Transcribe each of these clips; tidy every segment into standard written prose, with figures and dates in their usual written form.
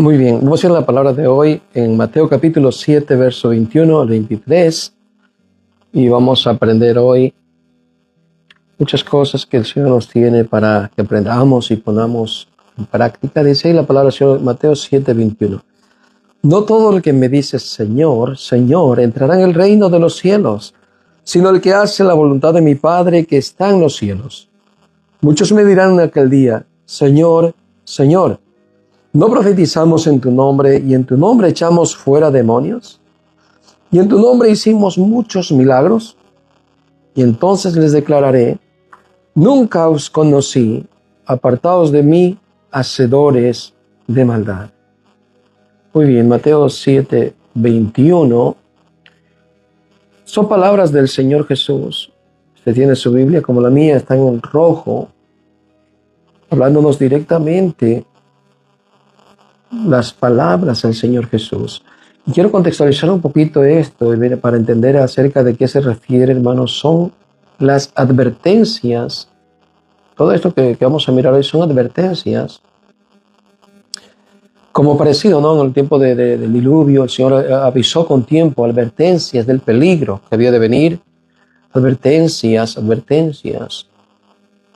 Muy bien, vamos a ir a la palabra de hoy en Mateo capítulo 7, verso 21 al 23. Y vamos a aprender hoy muchas cosas que el Señor nos tiene para que aprendamos y ponamos en práctica. Dice ahí la palabra del Señor, Mateo 7, 21. No todo el que me dice Señor, Señor, entrará en el reino de los cielos, sino el que hace la voluntad de mi Padre que está en los cielos. Muchos me dirán en aquel día, Señor, Señor, ¿no profetizamos en tu nombre y en tu nombre echamos fuera demonios? ¿Y en tu nombre hicimos muchos milagros? Y entonces les declararé, nunca os conocí, apartaos de mí, hacedores de maldad. Muy bien, Mateo 7, 21. Son palabras del Señor Jesús. Usted tiene su Biblia como la mía, está en rojo, hablándonos directamente las palabras del Señor Jesús. Y quiero contextualizar un poquito esto para entender acerca de qué se refiere, hermanos. Son las advertencias. Todo esto que vamos a mirar hoy son advertencias. Como parecido, ¿no? En el tiempo del diluvio, el Señor avisó con tiempo, advertencias del peligro que había de venir. Advertencias,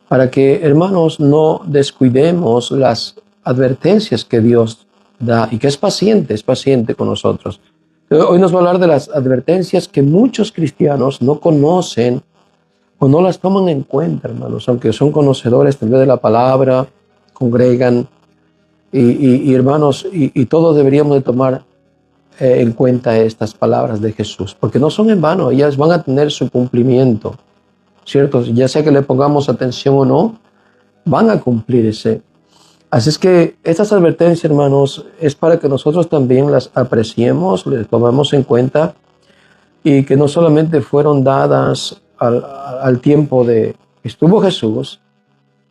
para que, hermanos, no descuidemos las advertencias que Dios da y que es paciente con nosotros. Hoy nos va a hablar de las advertencias que muchos cristianos no conocen o no las toman en cuenta, hermanos, aunque son conocedores tal vez de la palabra, congregan y hermanos, y todos deberíamos de tomar en cuenta estas palabras de Jesús, porque no son en vano, ellas van a tener su cumplimiento, ¿cierto? Ya sea que le pongamos atención o no, van a cumplirse. Así es que estas advertencias, hermanos, es para que nosotros también las apreciemos, les tomemos en cuenta y que no solamente fueron dadas al tiempo de que estuvo Jesús,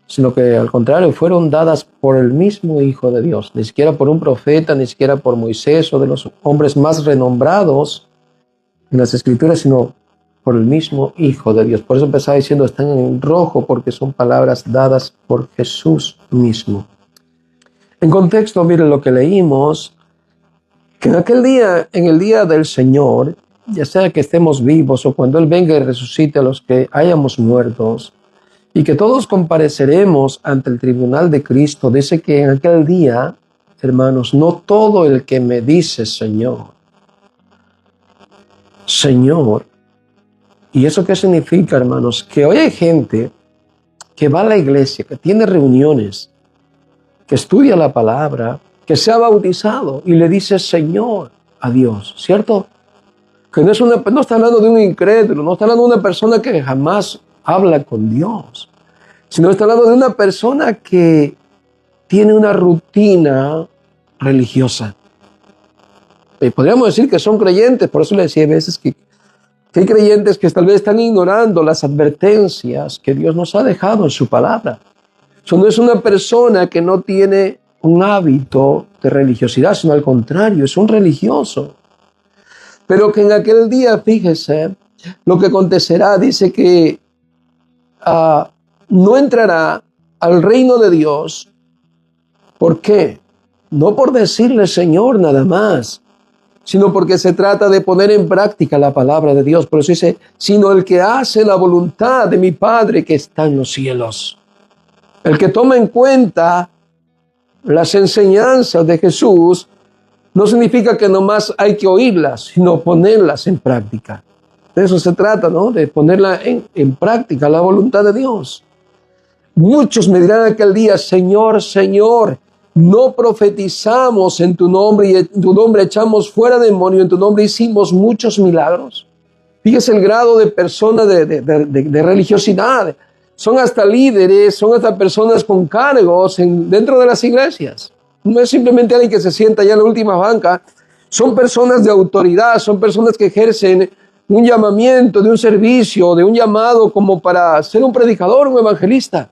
sino que al contrario fueron dadas por el mismo Hijo de Dios, ni siquiera por un profeta, ni siquiera por Moisés o de los hombres más renombrados en las Escrituras, sino por el mismo Hijo de Dios. Por eso empezaba diciendo, están en rojo, porque son palabras dadas por Jesús mismo. En contexto, miren lo que leímos, que en aquel día, en el día del Señor, ya sea que estemos vivos o cuando Él venga y resucite a los que hayamos muertos, y que todos compareceremos ante el tribunal de Cristo, dice que en aquel día, hermanos, no todo el que me dice Señor, Señor. ¿Y eso qué significa, hermanos? Que hoy hay gente que va a la iglesia, que tiene reuniones, que estudia la palabra, que se ha bautizado y le dice Señor a Dios, ¿cierto? Que no está hablando de un incrédulo, no está hablando de una persona que jamás habla con Dios, sino está hablando de una persona que tiene una rutina religiosa. Y podríamos decir que son creyentes, por eso le decía a veces que hay creyentes que tal vez están ignorando las advertencias que Dios nos ha dejado en su palabra. Eso no es una persona que no tiene un hábito de religiosidad, sino al contrario, es un religioso. Pero que en aquel día, fíjese, lo que acontecerá, dice que no entrará al reino de Dios. ¿Por qué? No por decirle Señor nada más, sino porque se trata de poner en práctica la palabra de Dios. Por eso dice, sino el que hace la voluntad de mi Padre que está en los cielos. El que toma en cuenta las enseñanzas de Jesús no significa que nomás hay que oírlas, sino ponerlas en práctica. De eso se trata, ¿no? De ponerla en práctica, la voluntad de Dios. Muchos me dirán aquel día, Señor, Señor, no profetizamos en tu nombre y en tu nombre echamos fuera demonios, en tu nombre hicimos muchos milagros. Fíjese el grado de personas de religiosidad. Son hasta líderes, son hasta personas con cargos dentro de las iglesias. No es simplemente alguien que se sienta allá en la última banca. Son personas de autoridad, son personas que ejercen un llamamiento, de un servicio, de un llamado como para ser un predicador, un evangelista.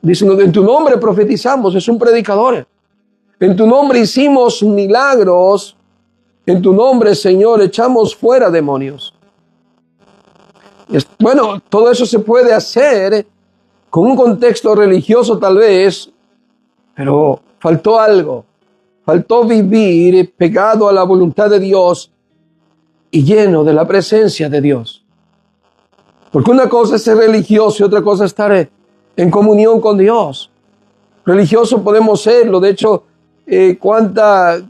Dicen, en tu nombre profetizamos, es un predicador. En tu nombre hicimos milagros. En tu nombre, Señor, echamos fuera demonios. Bueno, todo eso se puede hacer con un contexto religioso tal vez, pero faltó algo. faltó vivir pegado a la voluntad de Dios y lleno de la presencia de Dios. Porque una cosa es ser religioso y otra cosa es estar en comunión con Dios. Religioso podemos serlo. De hecho, cuántas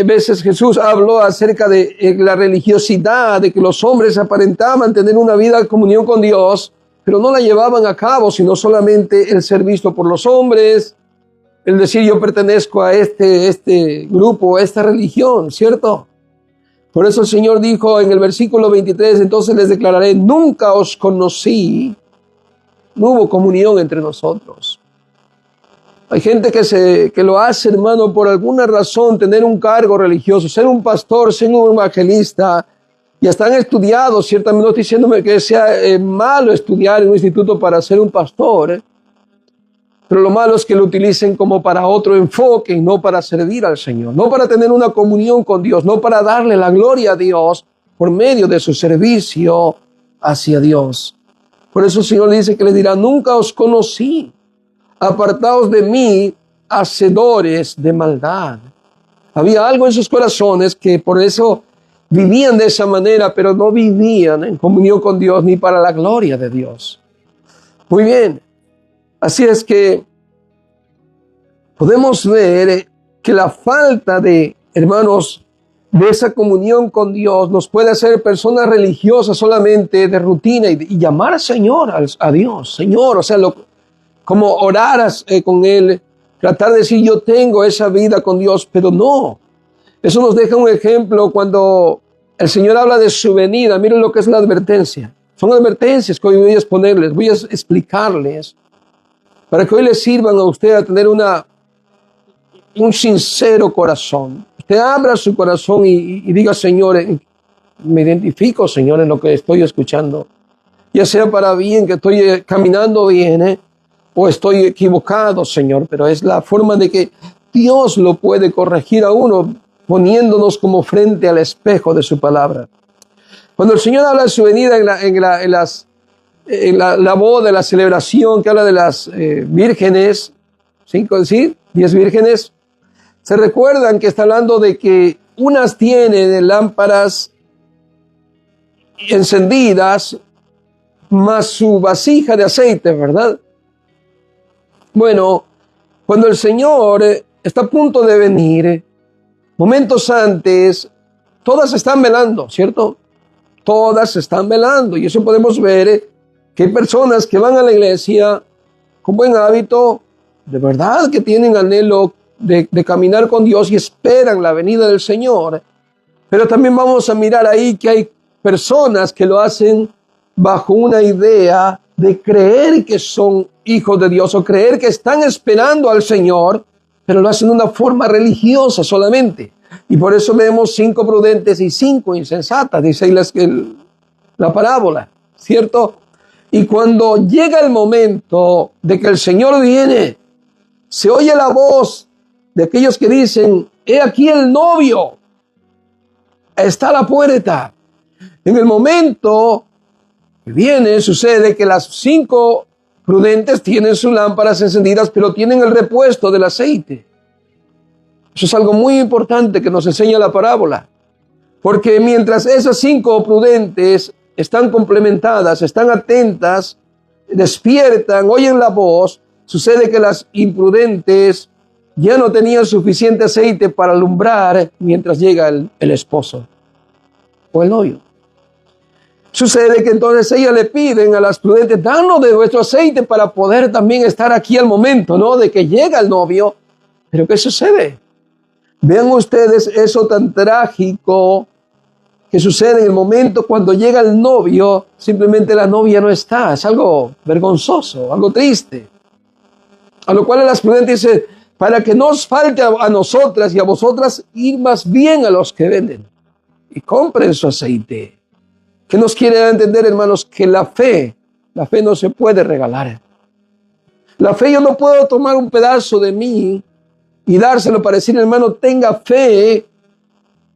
veces Jesús habló acerca de la religiosidad, de que los hombres aparentaban tener una vida de comunión con Dios, pero no la llevaban a cabo, sino solamente el ser visto por los hombres, el decir yo pertenezco a este grupo, a esta religión, ¿cierto? Por eso el Señor dijo en el versículo 23, entonces les declararé, nunca os conocí. No hubo comunión entre nosotros. Hay gente que lo hace, hermano, por alguna razón, tener un cargo religioso, ser un pastor, ser un evangelista, y están estudiados, ciertamente no estoy diciéndome que sea malo estudiar en un instituto para ser un pastor, pero lo malo es que lo utilicen como para otro enfoque y no para servir al Señor, no para tener una comunión con Dios, no para darle la gloria a Dios por medio de su servicio hacia Dios. Por eso el Señor dice que les dirá, nunca os conocí, apartaos de mí, hacedores de maldad. Había algo en sus corazones que por eso vivían de esa manera, pero no vivían en comunión con Dios ni para la gloria de Dios. Muy bien. Así es que podemos ver que la falta de, hermanos, de esa comunión con Dios nos puede hacer personas religiosas solamente de rutina y llamar Señor a Dios, Señor, o sea, como orar con Él, tratar de decir yo tengo esa vida con Dios, pero no. Eso nos deja un ejemplo cuando el Señor habla de su venida. Miren lo que es la advertencia. Son advertencias que hoy voy a exponerles, voy a explicarles, para que hoy les sirvan a usted a tener un sincero corazón. Usted abra su corazón y diga, Señor, me identifico, Señor, en lo que estoy escuchando. Ya sea para bien, que estoy caminando bien, o estoy equivocado, Señor, pero es la forma de que Dios lo puede corregir a uno, poniéndonos como frente al espejo de su palabra. Cuando el Señor habla de su venida en la boda, la celebración que habla de las vírgenes, 10 vírgenes, se recuerdan que está hablando de que unas tienen lámparas encendidas, más su vasija de aceite, ¿verdad? Bueno, cuando el Señor está a punto de venir, momentos antes, todas están velando, ¿cierto? Todas están velando, y eso podemos ver que hay personas que van a la iglesia con buen hábito, de verdad que tienen anhelo de caminar con Dios y esperan la venida del Señor. Pero también vamos a mirar ahí que hay personas que lo hacen bajo una idea de creer que son hijos de Dios o creer que están esperando al Señor, pero lo hacen de una forma religiosa solamente. Y por eso vemos 5 prudentes y 5 insensatas, dice la parábola, ¿cierto? Y cuando llega el momento de que el Señor viene, se oye la voz de aquellos que dicen, he aquí el novio, está a la puerta. En el momento que viene, sucede que las 5 prudentes tienen sus lámparas encendidas, pero tienen el repuesto del aceite. Eso es algo muy importante que nos enseña la parábola. Porque mientras esas 5 prudentes están complementadas, están atentas, despiertan, oyen la voz, sucede que las imprudentes ya no tenían suficiente aceite para alumbrar mientras llega el esposo o el novio. Sucede que entonces ellas le piden a las prudentes, danos de vuestro aceite para poder también estar aquí al momento, ¿no? De que llega el novio. Pero ¿qué sucede? Vean ustedes eso tan trágico que sucede en el momento cuando llega el novio, simplemente la novia no está. Es algo vergonzoso, algo triste. A lo cual las prudentes dicen, para que no os falte a nosotras y a vosotras, ir más bien a los que venden y compren su aceite. ¿Qué nos quiere entender, hermanos? Que la fe no se puede regalar. La fe, yo no puedo tomar un pedazo de mí y dárselo para decir, hermano, tenga fe,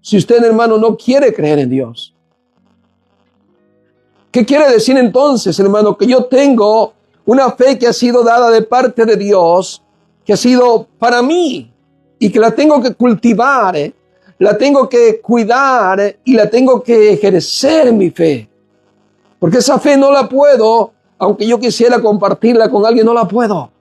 si usted, hermano, no quiere creer en Dios. ¿Qué quiere decir entonces, hermano? Que yo tengo una fe que ha sido dada de parte de Dios, que ha sido para mí. y que la tengo que cultivar, la tengo que cuidar y la tengo que ejercer mi fe. Porque esa fe no la puedo, aunque yo quisiera compartirla con alguien, no la puedo.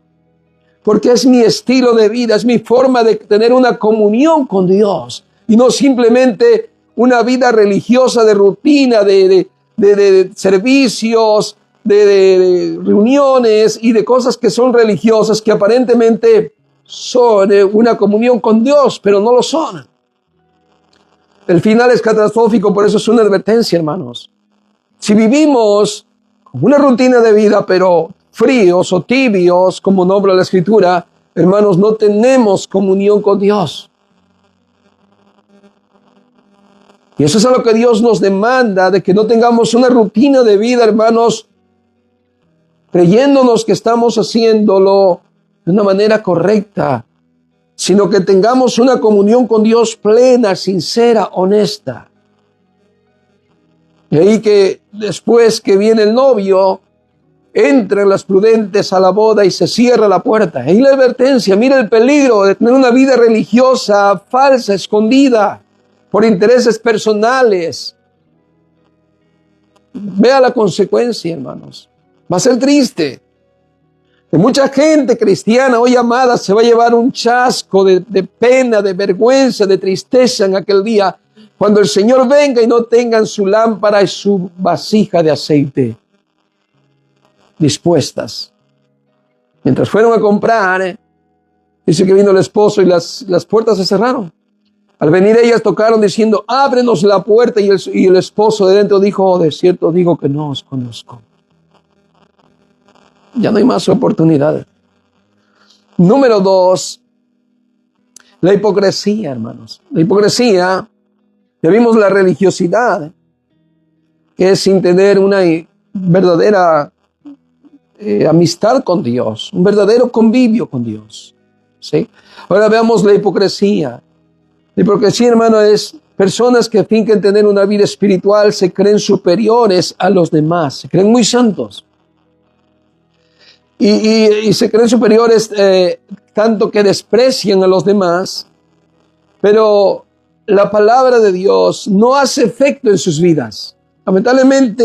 Porque es mi estilo de vida, es mi forma de tener una comunión con Dios y no simplemente una vida religiosa de rutina, de servicios, de reuniones y de cosas que son religiosas, que aparentemente son una comunión con Dios, pero no lo son. El final es catastrófico, por eso es una advertencia, hermanos. Si vivimos una rutina de vida, pero fríos o tibios, como nombra la Escritura, hermanos, no tenemos comunión con Dios. Y eso es a lo que Dios nos demanda, de que no tengamos una rutina de vida, hermanos, creyéndonos que estamos haciéndolo de una manera correcta, sino que tengamos una comunión con Dios plena, sincera, honesta. Y ahí que después que viene el novio, entran las prudentes a la boda y se cierra la puerta. Ahí la advertencia, mira el peligro de tener una vida religiosa falsa, escondida, por intereses personales. Vea la consecuencia, hermanos. Va a ser triste. De mucha gente cristiana hoy amada se va a llevar un chasco de pena, de vergüenza, de tristeza en aquel día, cuando el Señor venga y no tengan su lámpara y su vasija de aceite dispuestas. Mientras fueron a comprar, dice que vino el esposo y las puertas se cerraron. Al venir ellas tocaron diciendo, ábrenos la puerta, y el esposo de dentro dijo, oh, de cierto digo que no os conozco. Ya no hay más oportunidades. Número 2, la hipocresía, hermanos. La hipocresía, ya vimos la religiosidad, que es sin tener una verdadera amistad con Dios, un verdadero convivio con Dios. ¿Sí? Ahora veamos la hipocresía. La hipocresía, hermano, es personas que fingen tener una vida espiritual, se creen superiores a los demás, se creen muy santos. Y se creen superiores tanto que desprecian a los demás, pero la palabra de Dios no hace efecto en sus vidas. Lamentablemente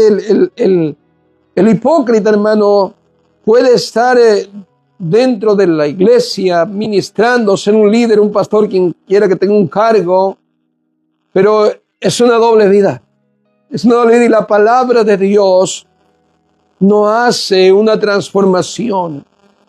el hipócrita, hermano, puede estar dentro de la iglesia ministrando, ser un líder, un pastor, quien quiera que tenga un cargo, pero es una doble vida. Es una doble vida y la palabra de Dios no hace una transformación.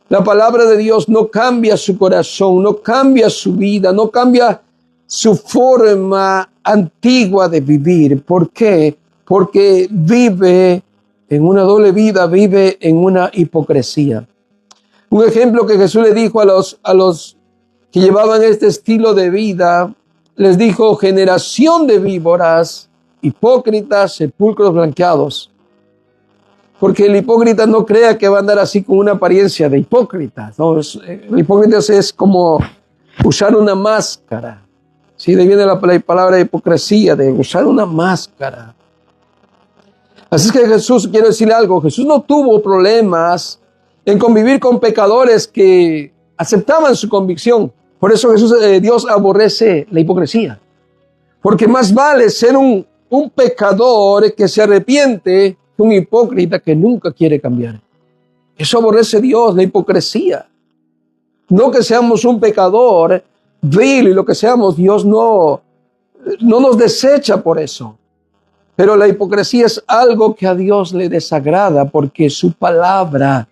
La palabra de Dios no cambia su corazón, no cambia su vida, no cambia su forma antigua de vivir. ¿Por qué? Porque vive en una doble vida, vive en una hipocresía. Un ejemplo que Jesús le dijo a los que llevaban este estilo de vida, les dijo, generación de víboras, hipócritas, sepulcros blanqueados. Porque el hipócrita no crea que va a andar así con una apariencia de hipócrita, ¿no? El hipócrita es como usar una máscara. Sí, de ahí viene la palabra hipocresía, de usar una máscara. Así es que Jesús, quiero decirle algo, Jesús no tuvo problemas en convivir con pecadores que aceptaban su convicción. Por eso Dios aborrece la hipocresía. Porque más vale ser un pecador que se arrepiente que un hipócrita que nunca quiere cambiar. Eso aborrece Dios, la hipocresía. No que seamos un pecador vil y lo que seamos, Dios no nos desecha por eso. Pero la hipocresía es algo que a Dios le desagrada porque su palabra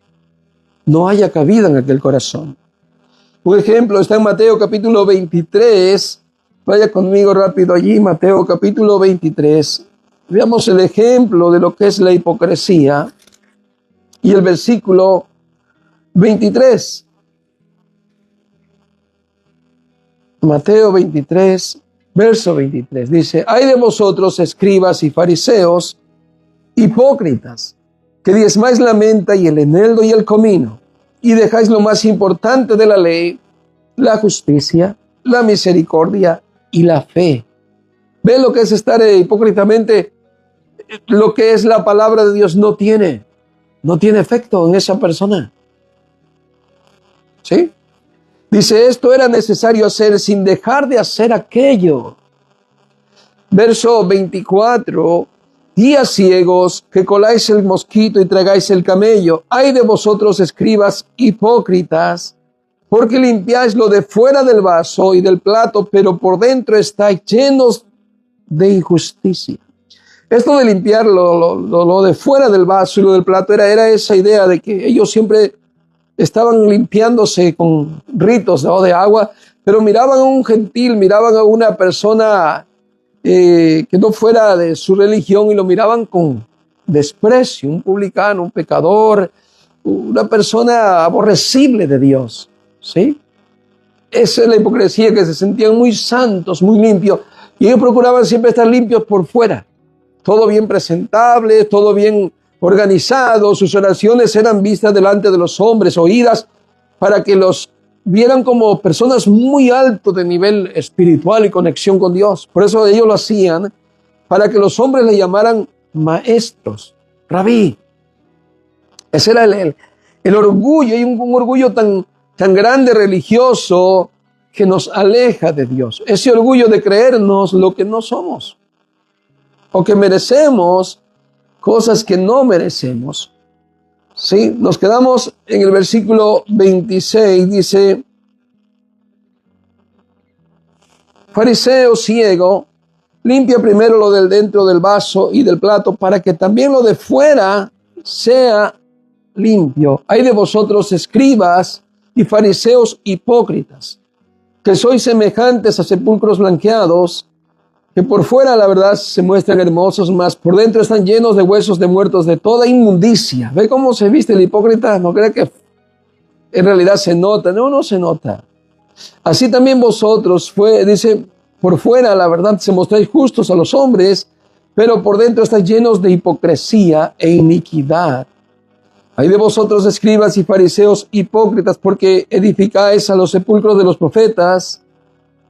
no haya cabida en aquel corazón. Un ejemplo está en Mateo capítulo 23. Vaya conmigo rápido allí, Mateo capítulo 23. Veamos el ejemplo de lo que es la hipocresía. Y el versículo 23. Mateo 23, verso 23. Dice, ay de vosotros, escribas y fariseos, hipócritas, que diezmáis la menta y el eneldo y el comino, y dejáis lo más importante de la ley, la justicia, la misericordia y la fe. ¿Ve lo que es estar hipócritamente? Lo que es la palabra de Dios no tiene efecto en esa persona. ¿Sí? Dice, esto era necesario hacer sin dejar de hacer aquello. Verso 24, guías ciegos, que coláis el mosquito y tragáis el camello. Ay de vosotros, escribas hipócritas, porque limpiáis lo de fuera del vaso y del plato, pero por dentro estáis llenos de injusticia. Esto de limpiar lo de fuera del vaso y lo del plato era esa idea de que ellos siempre estaban limpiándose con ritos, ¿no?, de agua, pero miraban a un gentil, miraban a una persona que no fuera de su religión y lo miraban con desprecio, un publicano, un pecador, una persona aborrecible de Dios, ¿sí? Esa es la hipocresía, que se sentían muy santos, muy limpios, y ellos procuraban siempre estar limpios por fuera, todo bien presentable, todo bien organizado. Sus oraciones eran vistas delante de los hombres, oídas, para que los vieran como personas muy alto de nivel espiritual y conexión con Dios. Por eso ellos lo hacían, para que los hombres le llamaran maestros, rabí. Ese era el orgullo, y un orgullo tan grande religioso que nos aleja de Dios. Ese orgullo de creernos lo que no somos, o que merecemos cosas que no merecemos. Sí, nos quedamos en el versículo 26, dice, fariseo ciego, limpia primero lo del dentro del vaso y del plato, para que también lo de fuera sea limpio. Ay de vosotros, escribas y fariseos hipócritas, que sois semejantes a sepulcros blanqueados, que por fuera la verdad se muestran hermosos, mas por dentro están llenos de huesos de muertos, de toda inmundicia. ¿Ve cómo se viste el hipócrita? No cree que en realidad se nota. No se nota. Así también vosotros, dice, por fuera la verdad se mostráis justos a los hombres, pero por dentro estáis llenos de hipocresía e iniquidad. Ay de vosotros, escribas y fariseos hipócritas, porque edificáis a los sepulcros de los profetas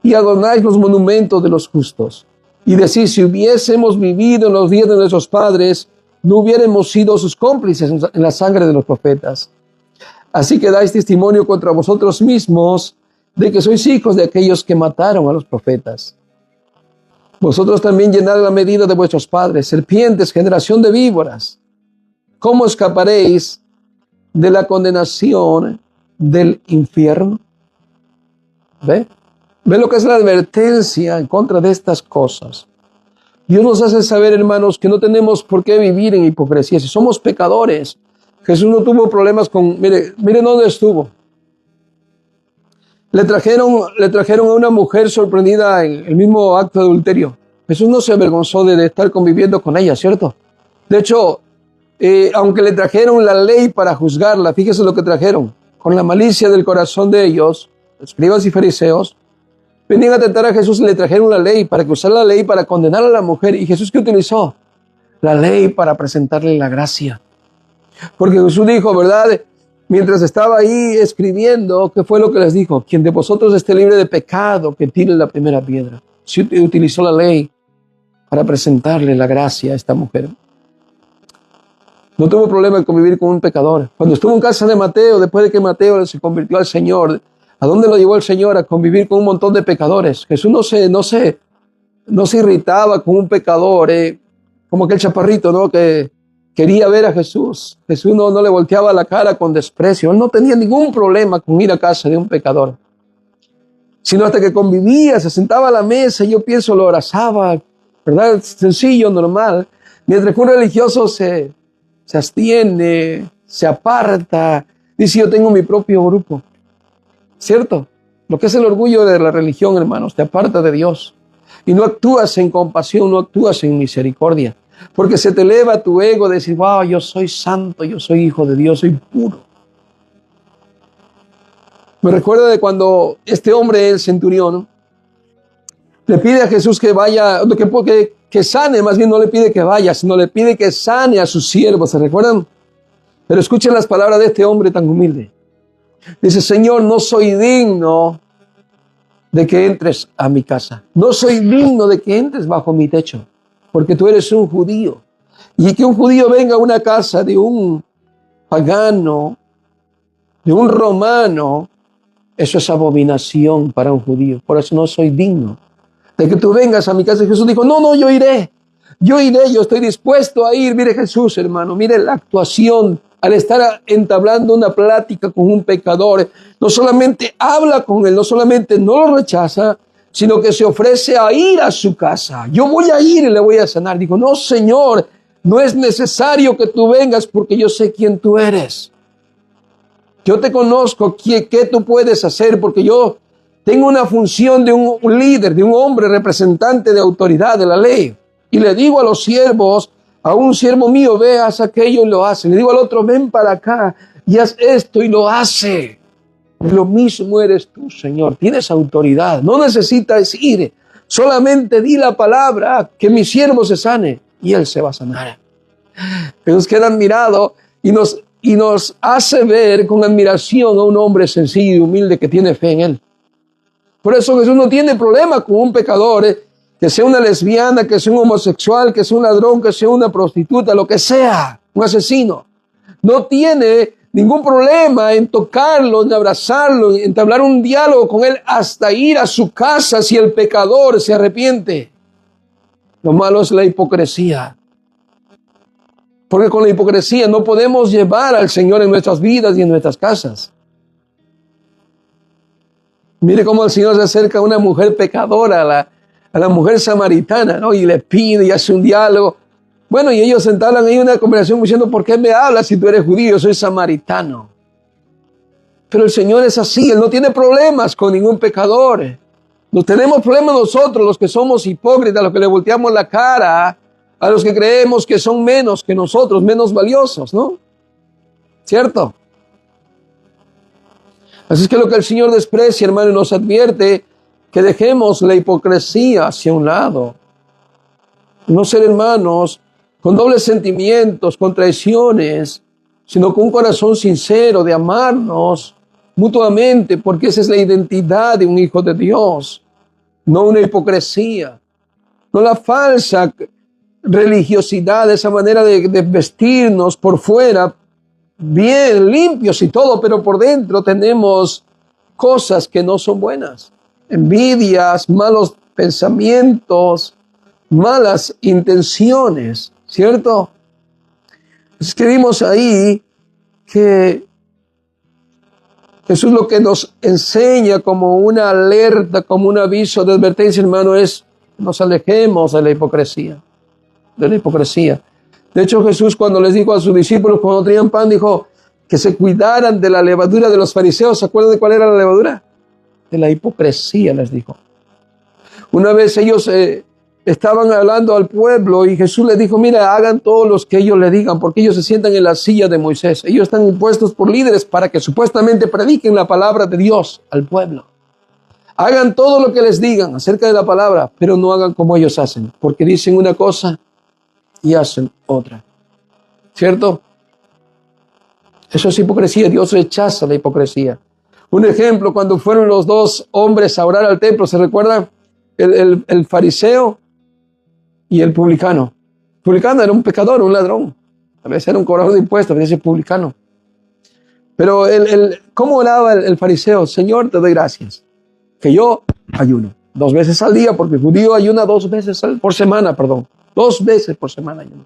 y adornáis los monumentos de los justos. Y decís, si hubiésemos vivido en los días de nuestros padres, no hubiéramos sido sus cómplices en la sangre de los profetas. Así que dais testimonio contra vosotros mismos de que sois hijos de aquellos que mataron a los profetas. Vosotros también llenad la medida de vuestros padres, serpientes, generación de víboras. ¿Cómo escaparéis de la condenación del infierno? ¿Ve? ¿Ve lo que es la advertencia en contra de estas cosas? Dios nos hace saber, hermanos, que no tenemos por qué vivir en hipocresía. Si somos pecadores, Jesús no tuvo problemas con... Mire dónde estuvo. Le trajeron a una mujer sorprendida en el mismo acto de adulterio. Jesús no se avergonzó de estar conviviendo con ella, ¿cierto? De hecho, aunque le trajeron la ley para juzgarla, fíjese lo que trajeron. Con la malicia del corazón de ellos, escribas y fariseos, venían a tentar a Jesús y le trajeron la ley para que usara la ley para condenar a la mujer. ¿Y Jesús qué utilizó? La ley para presentarle la gracia. Porque Jesús dijo, ¿verdad? Mientras estaba ahí escribiendo, ¿qué fue lo que les dijo? Quien de vosotros esté libre de pecado, que tire la primera piedra. Sí, utilizó la ley para presentarle la gracia a esta mujer. No tuvo problema en convivir con un pecador. Cuando estuvo en casa de Mateo, después de que Mateo se convirtió al Señor, ¿a dónde lo llevó el Señor? A convivir con un montón de pecadores. Jesús no se irritaba con un pecador, como aquel chaparrito, ¿no?, que quería ver a Jesús. Jesús no le volteaba la cara con desprecio. Él no tenía ningún problema con ir a casa de un pecador, sino hasta que convivía, se sentaba a la mesa y yo pienso lo abrazaba, ¿verdad? Sencillo, normal. Mientras que un religioso se abstiene, se aparta, dice yo tengo mi propio grupo. ¿Cierto? Lo que es el orgullo de la religión, hermanos, te aparta de Dios. Y no actúas en compasión, no actúas en misericordia. Porque se te eleva tu ego de decir, wow, yo soy santo, yo soy hijo de Dios, soy puro. Me recuerdo de cuando este hombre, el centurión, le pide a Jesús que vaya, que sane, más bien no le pide que vaya, sino le pide que sane a sus siervos, ¿se recuerdan? Pero escuchen las palabras de este hombre tan humilde. Dice, Señor, no soy digno de que entres a mi casa. No soy digno de que entres bajo mi techo, porque tú eres un judío. Y que un judío venga a una casa de un pagano, de un romano, Eso es abominación para un judío. Por eso no soy digno de que tú vengas a mi casa. Jesús dijo, no, yo iré, yo estoy dispuesto a ir. Mire Jesús, hermano, mire la actuación al estar entablando una plática con un pecador. No solamente habla con él, no solamente no lo rechaza, sino que se ofrece a ir a su casa. Yo voy a ir y le voy a sanar. Dijo, no, Señor, no es necesario que tú vengas porque yo sé quién tú eres. Yo te conozco, qué tú puedes hacer, porque yo tengo una función de un líder, de un hombre representante de autoridad de la ley. Y le digo a los siervos, a un siervo mío, ve, haz aquello y lo hace. Le digo al otro, ven para acá y haz esto y lo hace. Lo mismo eres tú, Señor. Tienes autoridad. No necesitas ir. Solamente di la palabra, que mi siervo se sane y él se va a sanar. Jesús queda admirado y nos hace ver con admiración a un hombre sencillo y humilde que tiene fe en él. Por eso Jesús no tiene problema con un pecador, que sea una lesbiana, que sea un homosexual, que sea un ladrón, que sea una prostituta, lo que sea, un asesino. No tiene ningún problema en tocarlo, en abrazarlo, en entablar un diálogo con él hasta ir a su casa si el pecador se arrepiente. Lo malo es la hipocresía. Porque con la hipocresía no podemos llevar al Señor en nuestras vidas y en nuestras casas. Mire cómo el Señor se acerca a una mujer pecadora, a la mujer samaritana, ¿no? Y le pide y hace un diálogo. Bueno, y ellos entablan ahí una conversación diciendo, ¿por qué me hablas si tú eres judío? Yo soy samaritano. Pero el Señor es así, Él no tiene problemas con ningún pecador. No tenemos problemas nosotros, los que somos hipócritas, los que le volteamos la cara a los que creemos que son menos que nosotros, menos valiosos, ¿no? ¿Cierto? Así es que lo que el Señor desprecia, hermano, y nos advierte que dejemos la hipocresía hacia un lado. No ser hermanos con dobles sentimientos, con traiciones, sino con un corazón sincero de amarnos mutuamente, porque esa es la identidad de un hijo de Dios, no una hipocresía, no la falsa religiosidad, esa manera de vestirnos por fuera, bien limpios y todo, pero por dentro tenemos cosas que no son buenas, envidias, malos pensamientos, malas intenciones, ¿cierto? Es que vimos ahí que Jesús lo que nos enseña como una alerta, como un aviso de advertencia, hermano, es que nos alejemos de la hipocresía. De la hipocresía. De hecho, Jesús cuando les dijo a sus discípulos, cuando traían pan, dijo que se cuidaran de la levadura de los fariseos. ¿Se acuerdan de cuál era la levadura? De la hipocresía, les dijo. Una vez ellos estaban hablando al pueblo y Jesús les dijo, mira, hagan todo lo que ellos le digan, porque ellos se sientan en la silla de Moisés. Ellos están impuestos por líderes para que supuestamente prediquen la palabra de Dios al pueblo. Hagan todo lo que les digan acerca de la palabra, pero no hagan como ellos hacen, porque dicen una cosa y hacen otra. ¿Cierto? Eso es hipocresía. Dios rechaza la hipocresía. Un ejemplo, cuando fueron los dos hombres a orar al templo, ¿se recuerdan? El fariseo y el publicano. El publicano era un pecador, un ladrón. A veces era un cobrador de impuestos, a veces publicano. Pero ¿cómo oraba el fariseo? Señor, te doy gracias, que yo ayuno 2 veces al día, porque el judío ayuna 2 veces por semana, 2 veces por semana ayuno.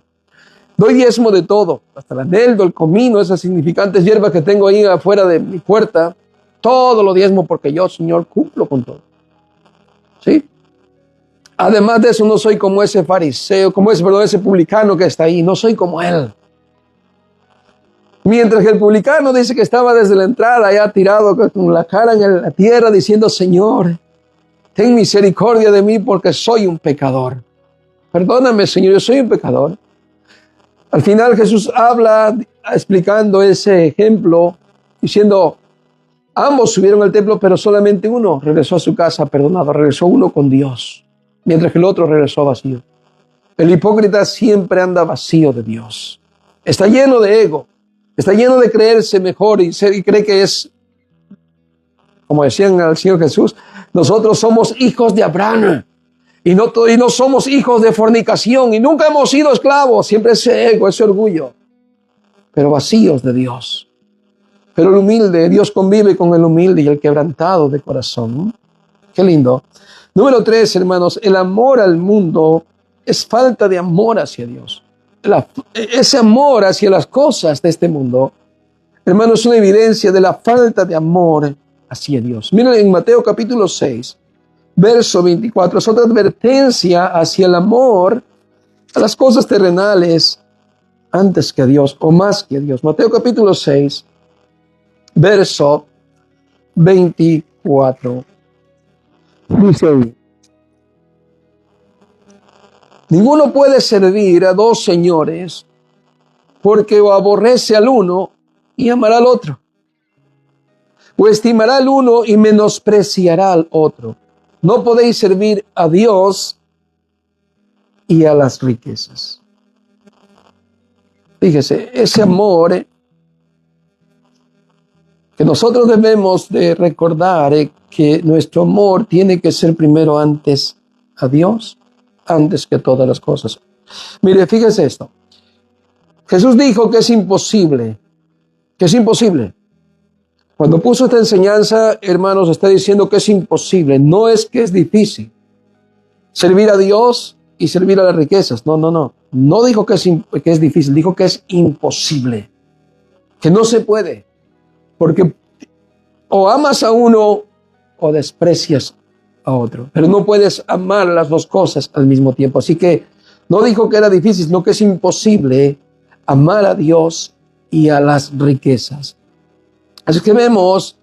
Doy diezmo de todo, hasta el eneldo, el comino, esas significantes hierbas que tengo ahí afuera de mi puerta. Todo lo diezmo porque yo, Señor, cumplo con todo. ¿Sí? Además de eso, no soy como ese fariseo, ese publicano que está ahí. No soy como él. Mientras que el publicano dice que estaba desde la entrada ya tirado con la cara en la tierra diciendo, Señor, ten misericordia de mí porque soy un pecador. Perdóname, Señor, yo soy un pecador. Al final Jesús habla explicando ese ejemplo diciendo, ambos subieron al templo, pero solamente uno regresó a su casa perdonado, regresó uno con Dios, mientras que el otro regresó vacío. El hipócrita siempre anda vacío de Dios. Está lleno de ego, está lleno de creerse mejor y cree que es, como decían al Señor Jesús, nosotros somos hijos de Abraham y no somos hijos de fornicación y nunca hemos sido esclavos, siempre ese ego, ese orgullo, pero vacíos de Dios. Pero el humilde, Dios convive con el humilde y el quebrantado de corazón. Qué lindo. Número 3, hermanos, el amor al mundo es falta de amor hacia Dios. Ese amor hacia las cosas de este mundo, hermanos, es una evidencia de la falta de amor hacia Dios. Miren en Mateo capítulo 6, verso 24, es otra advertencia hacia el amor a las cosas terrenales antes que a Dios o más que a Dios. Mateo capítulo 6, verso 24. Dice ahí: ninguno puede servir a dos señores, porque o aborrece al uno y amará al otro, o estimará al uno y menospreciará al otro. No podéis servir a Dios y a las riquezas. Fíjese, ese amor que nosotros debemos de recordar, que nuestro amor tiene que ser primero antes a Dios, antes que todas las cosas. Mire, fíjese esto. Jesús dijo que es imposible, Cuando puso esta enseñanza, hermanos, está diciendo que es imposible. No es que es difícil servir a Dios y servir a las riquezas. No. No dijo que es difícil, dijo que es imposible, que no se puede. Porque o amas a uno o desprecias a otro. Pero no puedes amar las dos cosas al mismo tiempo. Así que no dijo que era difícil, sino que es imposible amar a Dios y a las riquezas. Así que vemos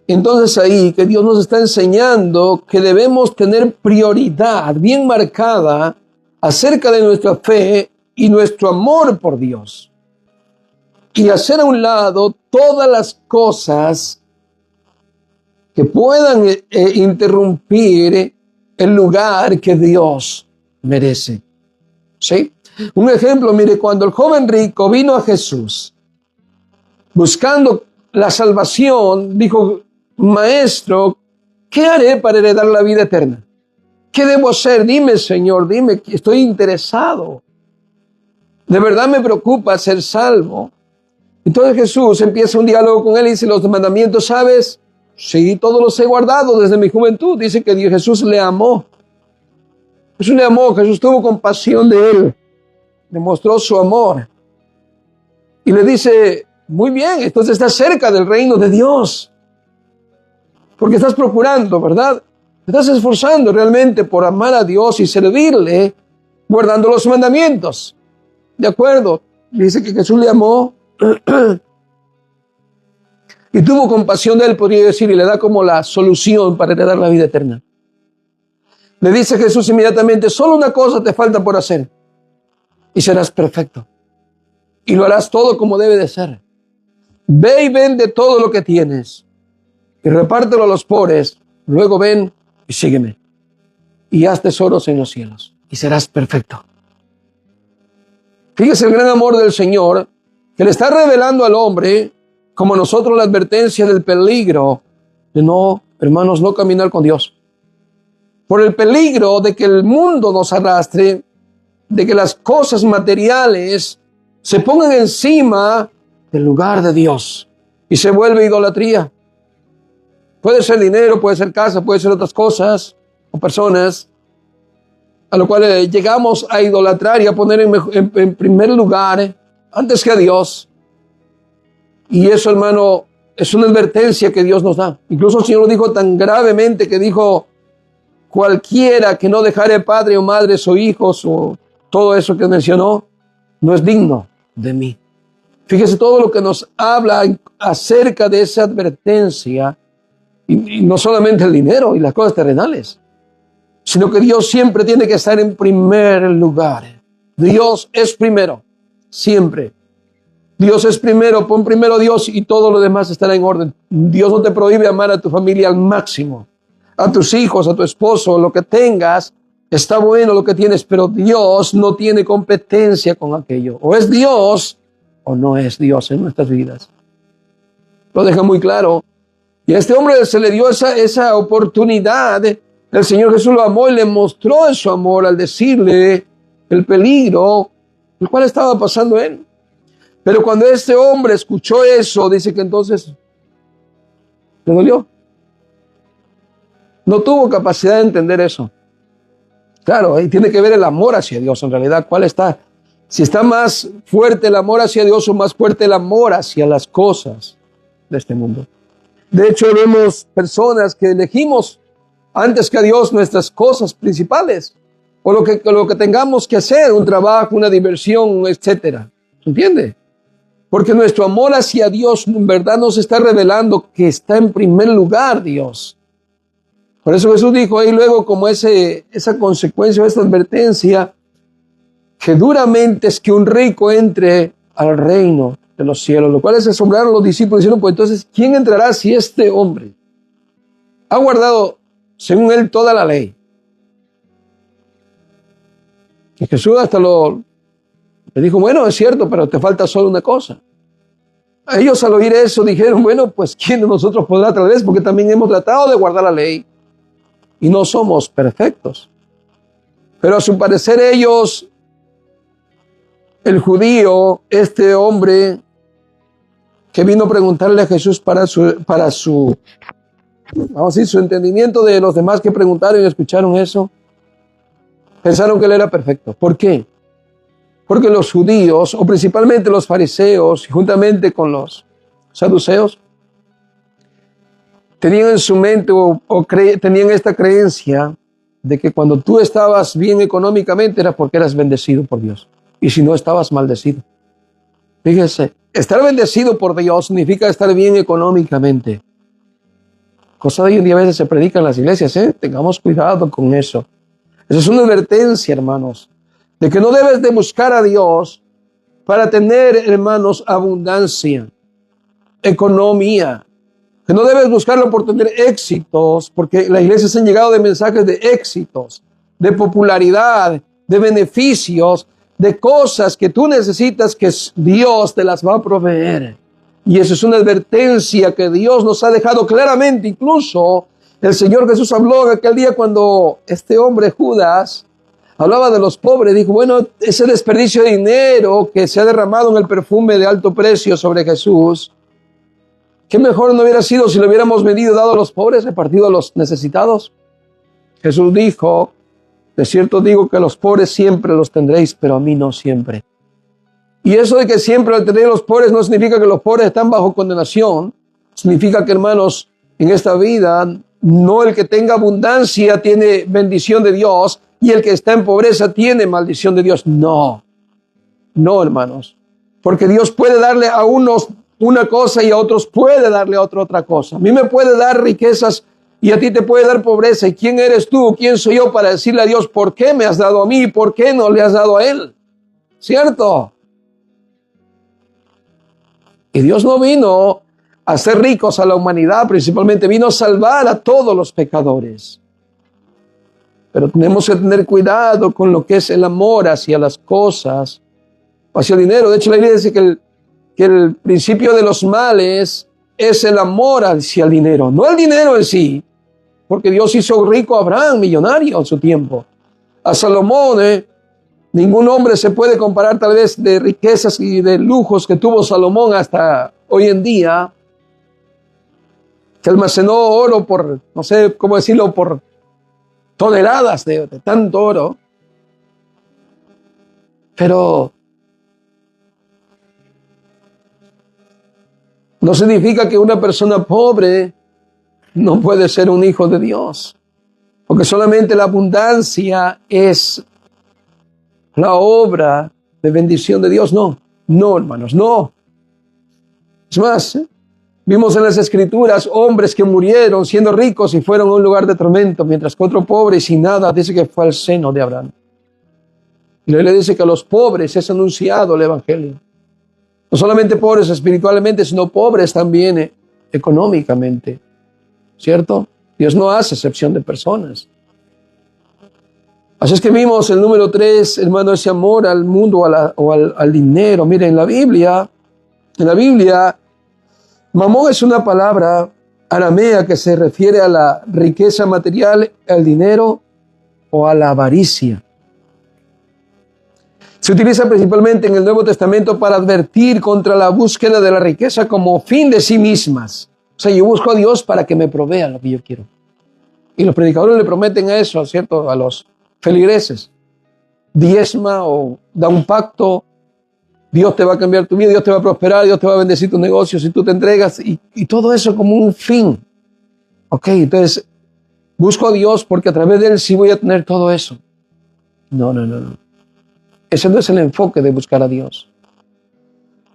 entonces ahí que Dios nos está enseñando que debemos tener prioridad bien marcada acerca de nuestra fe y nuestro amor por Dios. Y hacer a un lado todas las cosas que puedan interrumpir el lugar que Dios merece. ¿Sí? Un ejemplo, mire, cuando el joven rico vino a Jesús buscando la salvación, dijo: Maestro, ¿qué haré para heredar la vida eterna? ¿Qué debo hacer? Dime, Señor, dime, estoy interesado. De verdad me preocupa ser salvo. Entonces Jesús empieza un diálogo con él y dice: los mandamientos, ¿sabes? Sí, todos los he guardado desde mi juventud. Dice que Jesús le amó. Jesús le amó, Jesús tuvo compasión de él. Demostró su amor. Y le dice: muy bien, entonces estás cerca del reino de Dios. Porque estás procurando, ¿verdad? Te estás esforzando realmente por amar a Dios y servirle, guardando los mandamientos. ¿De acuerdo? Dice que Jesús le amó y tuvo compasión de él, podría decir, y le da como la solución para heredar la vida eterna. Le dice Jesús inmediatamente: solo una cosa te falta por hacer y serás perfecto. Y lo harás todo como debe de ser. Ve y vende todo lo que tienes y repártelo a los pobres. Luego ven y sígueme. Y haz tesoros en los cielos y serás perfecto. Fíjese el gran amor del Señor, que le está revelando al hombre, como nosotros, la advertencia del peligro de no, hermanos, no caminar con Dios. Por el peligro de que el mundo nos arrastre, de que las cosas materiales se pongan encima del lugar de Dios y se vuelve idolatría. Puede ser dinero, puede ser casa, puede ser otras cosas o personas a lo cual llegamos a idolatrar y a poner en primer lugar antes que a Dios. Y eso, hermano, es una advertencia que Dios nos da. Incluso el Señor lo dijo tan gravemente que dijo: cualquiera que no dejare padre o madre o hijos o todo eso que mencionó, no es digno de mí. Fíjese todo lo que nos habla acerca de esa advertencia, y no solamente el dinero y las cosas terrenales, sino que Dios siempre tiene que estar en primer lugar. Dios es primero, siempre. Dios es primero, pon primero a Dios y todo lo demás estará en orden. Dios no te prohíbe amar a tu familia al máximo, a tus hijos, a tu esposo, lo que tengas. Está bueno lo que tienes, pero Dios no tiene competencia con aquello. O es Dios o no es Dios en nuestras vidas. Lo deja muy claro. Y a este hombre se le dio esa oportunidad. El Señor Jesús lo amó y le mostró su amor al decirle el peligro el cual estaba pasando él. Pero cuando este hombre escuchó eso, dice que entonces Le dolió. No tuvo capacidad de entender eso. Claro, ahí tiene que ver el amor hacia Dios. En realidad, ¿cuál está? Si está más fuerte el amor hacia Dios o más fuerte el amor hacia las cosas de este mundo. De hecho, vemos personas que elegimos antes que a Dios nuestras cosas principales o lo que tengamos que hacer, un trabajo, una diversión, etcétera. ¿Entiende? Porque nuestro amor hacia Dios en verdad nos está revelando que está en primer lugar Dios. Por eso Jesús dijo ahí luego como esa consecuencia, esta advertencia, que duramente es que un rico entre al reino de los cielos, lo cual se asombraron los discípulos diciendo, pues entonces, ¿quién entrará si este hombre ha guardado, según él, toda la ley? Y Jesús hasta le dijo, bueno, es cierto, pero te falta solo una cosa. Ellos al oír eso dijeron, bueno, pues ¿quién de nosotros podrá tal vez? Porque también hemos tratado de guardar la ley y no somos perfectos. Pero a su parecer ellos, el judío, este hombre que vino a preguntarle a Jesús para su entendimiento de los demás que preguntaron y escucharon eso, pensaron que él era perfecto. ¿Por qué? Porque los judíos, o principalmente los fariseos, juntamente con los saduceos, tenían en su mente tenían esta creencia de que cuando tú estabas bien económicamente era porque eras bendecido por Dios. Y si no, estabas maldecido. Fíjese, estar bendecido por Dios significa estar bien económicamente. Cosa de hoy en día a veces se predica en las iglesias, Tengamos cuidado con eso. Eso es una advertencia, hermanos, de que no debes de buscar a Dios para tener, hermanos, abundancia, economía. Que no debes buscarlo por tener éxitos, porque la iglesia se han llegado de mensajes de éxitos, de popularidad, de beneficios, de cosas que tú necesitas que Dios te las va a proveer. Y eso es una advertencia que Dios nos ha dejado claramente. Incluso el Señor Jesús habló aquel día cuando este hombre Judas hablaba de los pobres. Dijo, bueno, ese desperdicio de dinero que se ha derramado en el perfume de alto precio sobre Jesús, ¿qué mejor no hubiera sido si lo hubiéramos vendido, dado a los pobres, repartido a los necesitados? Jesús dijo, de cierto digo que los pobres siempre los tendréis, pero a mí no siempre. Y eso de que siempre lo tendréis los pobres no significa que los pobres están bajo condenación. Significa que, hermanos, en esta vida, no el que tenga abundancia tiene bendición de Dios y el que está en pobreza tiene maldición de Dios. No, hermanos. Porque Dios puede darle a unos una cosa y a otros puede darle a otro otra cosa. A mí me puede dar riquezas y a ti te puede dar pobreza. ¿Y quién eres tú? ¿Quién soy yo para decirle a Dios por qué me has dado a mí y por qué no le has dado a Él? ¿Cierto? Y Dios no vino a hacer ricos a la humanidad, principalmente vino a salvar a todos los pecadores. Pero tenemos que tener cuidado con lo que es el amor hacia las cosas, hacia el dinero. De hecho, la Biblia dice que el principio de los males es el amor hacia el dinero, no el dinero en sí, porque Dios hizo rico a Abraham, millonario en su tiempo. A Salomón, ningún hombre se puede comparar tal vez de riquezas y de lujos que tuvo Salomón hasta hoy en día, que almacenó oro por, no sé cómo decirlo, por toneladas de tanto oro. Pero no significa que una persona pobre no puede ser un hijo de Dios, porque solamente la abundancia es la obra de bendición de Dios. No, hermanos, no. Es más, vimos en las Escrituras hombres que murieron siendo ricos y fueron a un lugar de tormento, mientras que otro pobre y sin nada dice que fue al seno de Abraham. Y le dice que a los pobres es anunciado el Evangelio. No solamente pobres espiritualmente, sino pobres también económicamente. ¿Cierto? Dios no hace excepción de personas. Así es que vimos el número 3, hermano, ese amor al mundo o al dinero. Miren, en la Biblia, mamón es una palabra aramea que se refiere a la riqueza material, al dinero o a la avaricia. Se utiliza principalmente en el Nuevo Testamento para advertir contra la búsqueda de la riqueza como fin de sí mismas. O sea, yo busco a Dios para que me provea lo que yo quiero. Y los predicadores le prometen eso, ¿cierto?, a los feligreses. Diezma o da un pacto, Dios te va a cambiar tu vida, Dios te va a prosperar, Dios te va a bendecir tus negocios si tú te entregas, y todo eso como un fin. Ok, entonces busco a Dios porque a través de Él sí voy a tener todo eso. No. Ese no es el enfoque de buscar a Dios.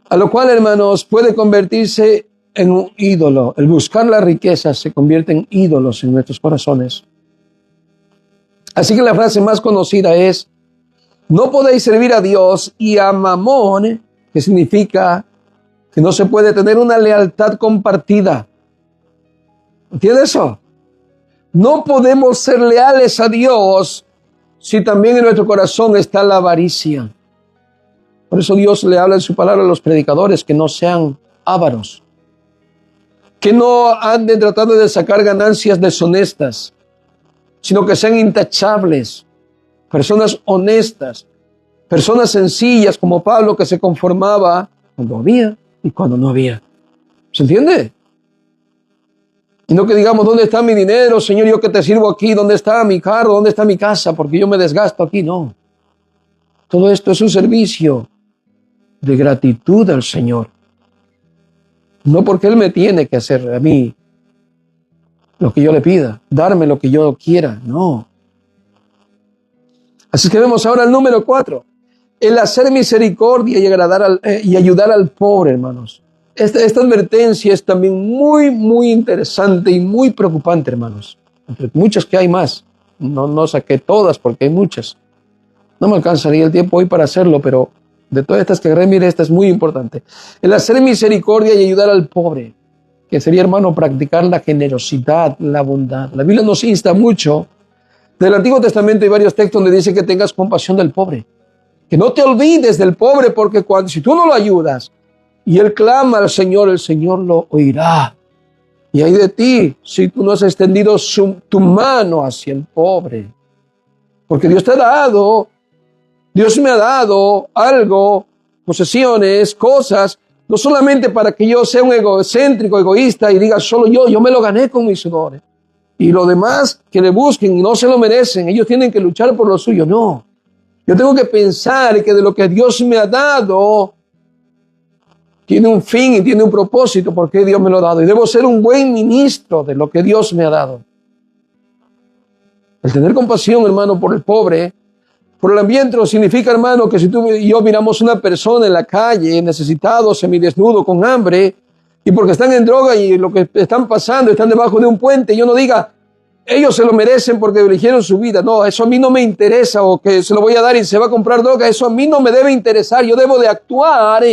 A lo cual, hermanos, puede convertirse en un ídolo. El buscar la riqueza se convierte en ídolos en nuestros corazones. Así que la frase más conocida es: no podéis servir a Dios y a Mamón, que significa que no se puede tener una lealtad compartida. ¿Entiendes eso? No podemos ser leales a Dios si también en nuestro corazón está la avaricia. Por eso Dios le habla en su palabra a los predicadores que no sean ávaros, que no anden tratando de sacar ganancias deshonestas, sino que sean intachables, personas honestas, personas sencillas como Pablo, que se conformaba cuando había y cuando no había. ¿Se entiende? Y no que digamos, ¿dónde está mi dinero, Señor? Yo que te sirvo aquí, ¿dónde está mi carro? ¿Dónde está mi casa? Porque yo me desgasto aquí. No. Todo esto es un servicio de gratitud al Señor. No porque Él me tiene que hacer a mí lo que yo le pida, darme lo que yo quiera. No. Así que vemos ahora el número 4. El hacer misericordia y ayudar al pobre, hermanos. Esta advertencia es también muy interesante y muy preocupante, hermanos. Entre muchas que hay más. No saqué todas porque hay muchas. No me alcanzaría el tiempo hoy para hacerlo, pero de todas estas que agarré, mire, esta es muy importante. El hacer misericordia y ayudar al pobre, que sería, hermano, practicar la generosidad, la bondad. La Biblia nos insta mucho. Del Antiguo Testamento hay varios textos donde dice que tengas compasión del pobre. Que no te olvides del pobre, porque si tú no lo ayudas y él clama al Señor, el Señor lo oirá. Y hay de ti si tú no has extendido tu mano hacia el pobre. Porque Dios te ha dado, Dios me ha dado algo, posesiones, cosas, no solamente para que yo sea un egocéntrico, egoísta y diga solo yo me lo gané con mis sudores. Y los demás que le busquen y no se lo merecen, ellos tienen que luchar por lo suyo. No. Yo tengo que pensar que de lo que Dios me ha dado tiene un fin y tiene un propósito porque Dios me lo ha dado. Y debo ser un buen ministro de lo que Dios me ha dado. El tener compasión, hermano, por el pobre, por el ambiente, significa, hermano, que si tú y yo miramos una persona en la calle, necesitado, semidesnudo, con hambre, y porque están en droga y lo que están pasando, están debajo de un puente, yo no diga, ellos se lo merecen porque eligieron su vida. No, eso a mí no me interesa, o que se lo voy a dar y se va a comprar droga. Eso a mí no me debe interesar. Yo debo de actuar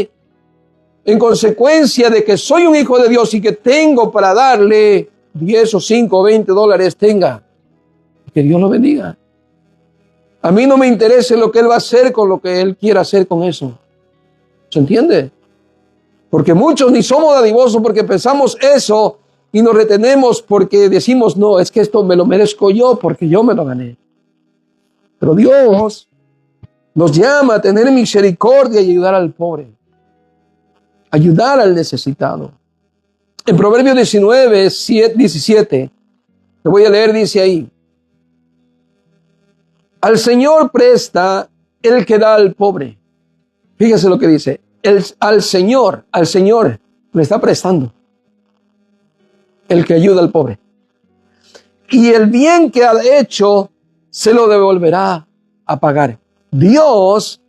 en consecuencia de que soy un hijo de Dios y que tengo para darle 10 o 5 o 20 dólares, tenga. Que Dios lo bendiga. A mí no me interesa lo que Él va a hacer con lo que Él quiera hacer con eso. ¿Se entiende? Porque muchos ni somos dadivosos porque pensamos eso y nos retenemos porque decimos, no, es que esto me lo merezco yo porque yo me lo gané. Pero Dios nos llama a tener misericordia y ayudar al pobre. Ayudar al necesitado. En Proverbios 17, te voy a leer, dice ahí: al Señor presta el que da al pobre. Fíjese lo que dice. Al Señor le está prestando el que ayuda al pobre. Y el bien que ha hecho se lo devolverá a pagar. Dios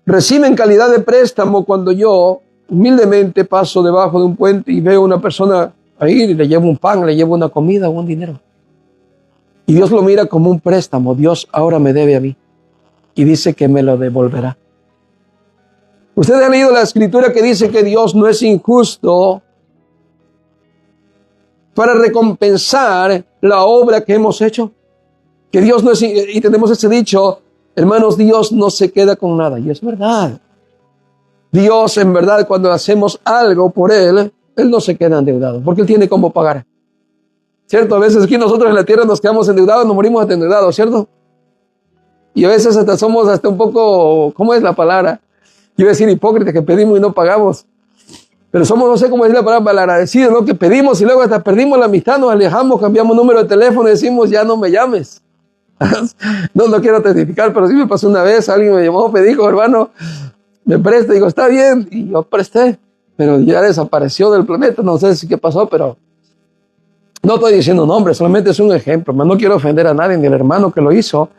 recibe en calidad de préstamo cuando yo humildemente paso debajo de un puente y veo a una persona ahí y le llevo un pan, le llevo una comida o un dinero. Y Dios lo mira como un préstamo. Dios ahora me debe a mí. Y dice que me lo devolverá. Ustedes han leído la escritura que dice que Dios no es injusto para recompensar la obra que hemos hecho. Que Dios no es, y tenemos ese dicho, hermanos, Dios no se queda con nada. Y es verdad. Dios, en verdad, cuando hacemos algo por Él, Él no se queda endeudado, porque Él tiene cómo pagar. ¿Cierto? A veces aquí nosotros en la tierra nos quedamos endeudados, nos morimos hasta endeudados, ¿cierto? Y a veces hasta somos hasta un poco, ¿cómo es la palabra? Yo iba a decir hipócritas, que pedimos y no pagamos. Pero somos, no sé cómo decir la palabra, malagradecidos, ¿no? Que pedimos y luego hasta perdimos la amistad, nos alejamos, cambiamos número de teléfono y decimos, ya no me llames. No quiero testificar, pero sí me pasó una vez, alguien me llamó, me dijo, hermano, me presta, digo, está bien, y yo presté, pero ya desapareció del planeta, no sé si qué pasó, pero no estoy diciendo nombres, solamente es un ejemplo, no quiero ofender a nadie, ni al hermano que lo hizo.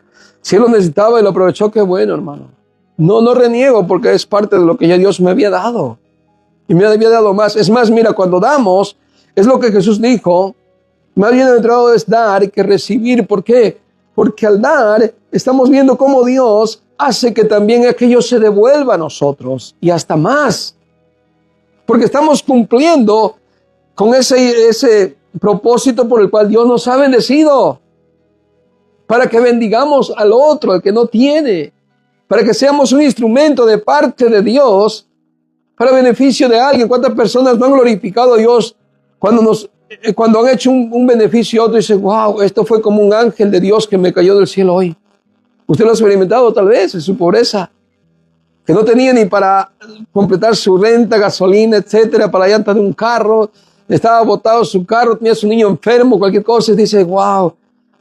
Si él lo necesitaba y lo aprovechó, qué bueno, hermano. No reniego porque es parte de lo que ya Dios me había dado. Y me había dado más. Es más, mira, cuando damos, es lo que Jesús dijo, más bien entrado es dar que recibir. ¿Por qué? Porque al dar, estamos viendo cómo Dios hace que también aquello se devuelva a nosotros y hasta más. Porque estamos cumpliendo con ese propósito por el cual Dios nos ha bendecido. Para que bendigamos al otro, al que no tiene. Para que seamos un instrumento de parte de Dios para beneficio de alguien. ¿Cuántas personas no han glorificado a Dios cuando han hecho un beneficio a otro y dicen, wow, esto fue como un ángel de Dios que me cayó del cielo hoy? Usted lo ha experimentado tal vez en su pobreza, que no tenía ni para completar su renta, gasolina, etcétera, para la llanta de un carro, estaba botado su carro, tenía su niño enfermo, cualquier cosa, y dice, wow,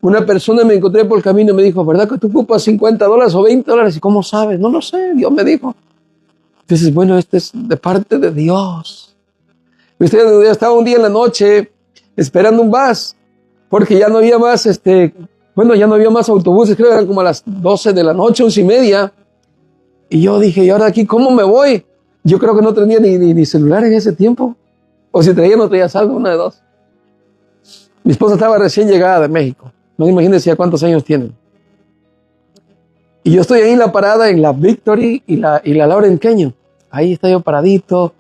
una persona me encontré por el camino y me dijo, ¿verdad que tú ocupas $50 o $20? ¿Y cómo sabes? No lo sé, Dios me dijo. Entonces, bueno, este es de parte de Dios. Usted estaba un día en la noche esperando un bus, porque ya no había más, ya no había más autobuses, creo que eran como a las 12 de la noche, 11:30. Y yo dije, ¿y ahora aquí cómo me voy? Yo creo que no tenía ni celular en ese tiempo. O si traía, no traía saldo, una de dos. Mi esposa estaba recién llegada de México. No imagínense ya cuántos años tienen. Y yo estoy ahí en la parada, en la Victory y la Lauren Kenyon. Ahí está yo paradito.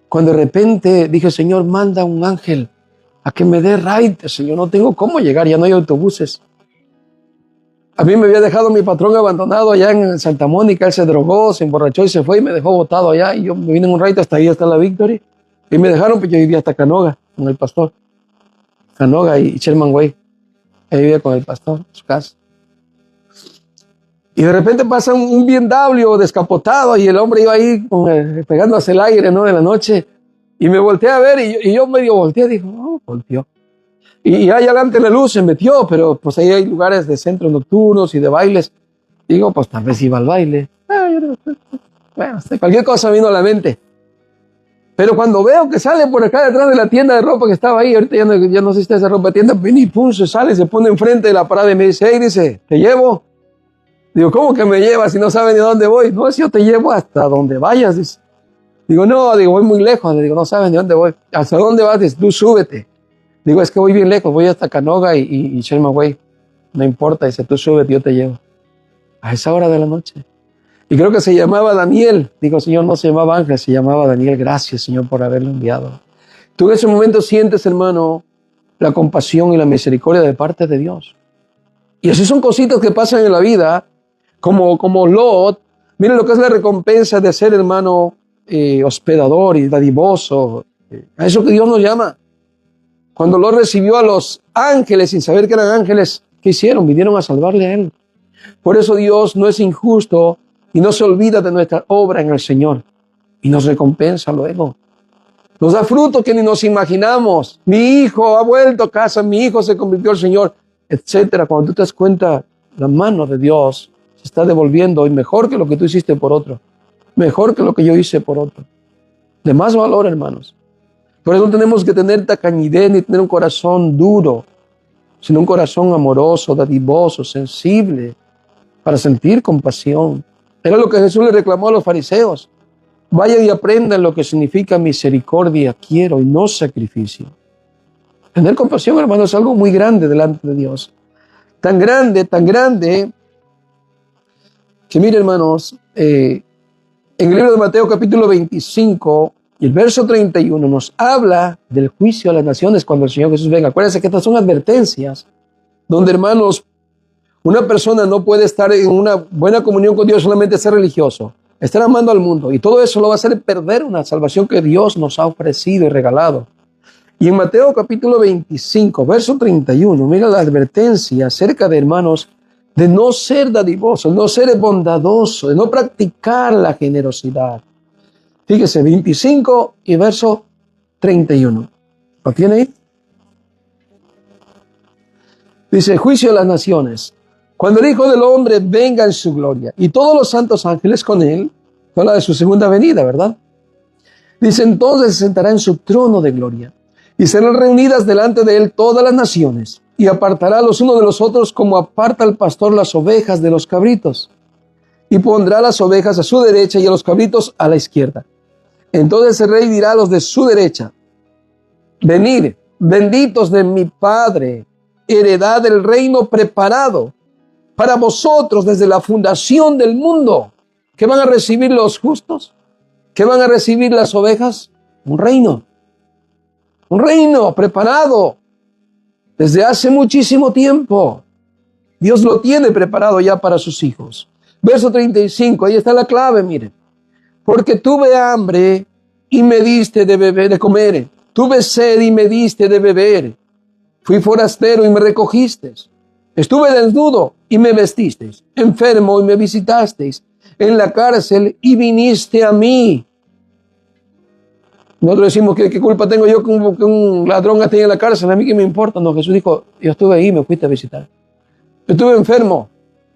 Cuando de repente dije, Señor, manda un ángel a que me dé ride. Señor, no tengo cómo llegar, ya no hay autobuses. A mí me había dejado mi patrón abandonado allá en Santa Mónica. Él se drogó, se emborrachó y se fue y me dejó botado allá. Y yo me vine en un ride hasta ahí, hasta la Victory. Y me dejaron, pues yo vivía hasta Canoga con el pastor. Canoga y Sherman Way. Ahí vivía con el pastor en su casa. Y de repente pasa un BMW descapotado y el hombre iba ahí pegándose el aire, ¿no? De la noche. Y me volteé a ver y yo medio volteé, digo, oh, volteó. Y ahí adelante la luz se metió, pero pues ahí hay lugares de centros nocturnos y de bailes. Digo, pues tal vez iba al baile. Bueno, cualquier cosa vino a la mente. Pero cuando veo que sale por acá detrás de la tienda de ropa que estaba ahí, ahorita ya no sé si está esa ropa de tienda, y pum, se sale, se pone enfrente de la parada y me dice, hey, dice, ¿te llevo? Digo, ¿cómo que me llevas si no sabes ni dónde voy? No, si yo te llevo hasta donde vayas, dice. Digo, no, voy muy lejos. Le digo, no sabes ni dónde voy. ¿Hasta dónde vas? Dice, tú súbete. Digo, es que voy bien lejos, voy hasta Canoga y Sherman Way. No importa, dice, tú súbete, yo te llevo. A esa hora de la noche. Y creo que se llamaba Daniel. Digo, Señor, no se llamaba Ángel, se llamaba Daniel. Gracias, Señor, por haberlo enviado. Tú en ese momento sientes, hermano, la compasión y la misericordia de parte de Dios. Y así son cositas que pasan en la vida, como Lot. Miren lo que es la recompensa de ser, hermano, hospedador y dadivoso. A eso que Dios nos llama. Cuando Lot recibió a los ángeles sin saber que eran ángeles, ¿qué hicieron? Vinieron a salvarle a él. Por eso Dios no es injusto y no se olvida de nuestra obra en el Señor. Y nos recompensa luego. Nos da fruto que ni nos imaginamos. Mi hijo ha vuelto a casa, mi hijo se convirtió al Señor, etcétera. Cuando tú te das cuenta, la mano de Dios se está devolviendo y mejor que lo que tú hiciste por otro. Mejor que lo que yo hice por otro. De más valor, hermanos. Por eso no tenemos que tener tacañidez ni tener un corazón duro, sino un corazón amoroso, dadivoso, sensible, para sentir compasión. Era lo que Jesús le reclamó a los fariseos. Vayan y aprendan lo que significa misericordia, quiero, y no sacrificio. Tener compasión, hermanos, es algo muy grande delante de Dios. Tan grande, que mire, hermanos, en el libro de Mateo capítulo 25 y el verso 31 nos habla del juicio a las naciones cuando el Señor Jesús venga. Acuérdense que estas son advertencias donde, hermanos, una persona no puede estar en una buena comunión con Dios solamente ser religioso, estar amando al mundo, y todo eso lo va a hacer perder una salvación que Dios nos ha ofrecido y regalado. Y en Mateo capítulo 25, verso 31, mira la advertencia acerca de, hermanos, de no ser dadivoso, no ser bondadoso, de no practicar la generosidad. Fíjese, 25 y verso 31. ¿Lo tiene ahí? Dice, juicio de las naciones. Cuando el Hijo del Hombre venga en su gloria y todos los santos ángeles con él, habla de su segunda venida, ¿verdad? Dice, entonces se sentará en su trono de gloria y serán reunidas delante de él todas las naciones y apartará los unos de los otros como aparta el pastor las ovejas de los cabritos y pondrá las ovejas a su derecha y a los cabritos a la izquierda. Entonces el rey dirá a los de su derecha, venid, benditos de mi Padre, heredad del reino preparado para vosotros desde la fundación del mundo. ¿Qué van a recibir los justos? ¿Qué van a recibir las ovejas? Un reino preparado desde hace muchísimo tiempo. Dios lo tiene preparado ya para sus hijos. Verso 35, ahí está la clave, miren. Porque tuve hambre y me diste de beber, de comer. Tuve sed y me diste de beber. Fui forastero y me recogiste. Estuve desnudo y me vestisteis. Enfermo y me visitasteis. En la cárcel y viniste a mí. Nosotros decimos que qué culpa tengo yo que un ladrón esté en la cárcel. A mí qué me importa. No, Jesús dijo, yo estuve ahí, me fuiste a visitar. Yo estuve enfermo.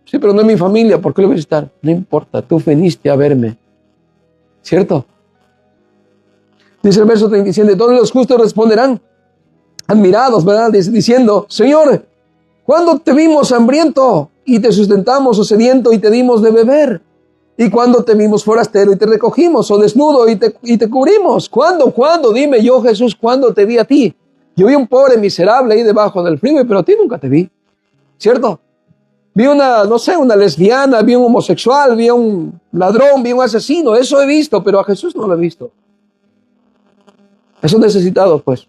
Sí, pero no es mi familia. ¿Por qué lo voy a visitar? No importa, tú viniste a verme. ¿Cierto? Dice el verso 37, todos los justos responderán, admirados, ¿verdad? Diciendo, Señor, ¿cuándo te vimos hambriento y te sustentamos o sediento y te dimos de beber? ¿Y cuándo te vimos forastero y te recogimos o desnudo y te cubrimos? ¿Cuándo? Dime yo, Jesús, ¿cuándo te vi a ti? Yo vi un pobre miserable ahí debajo del freeway, pero a ti nunca te vi. ¿Cierto? Vi una lesbiana, vi un homosexual, vi un ladrón, vi un asesino. Eso he visto, pero a Jesús no lo he visto. Esos necesitados, pues.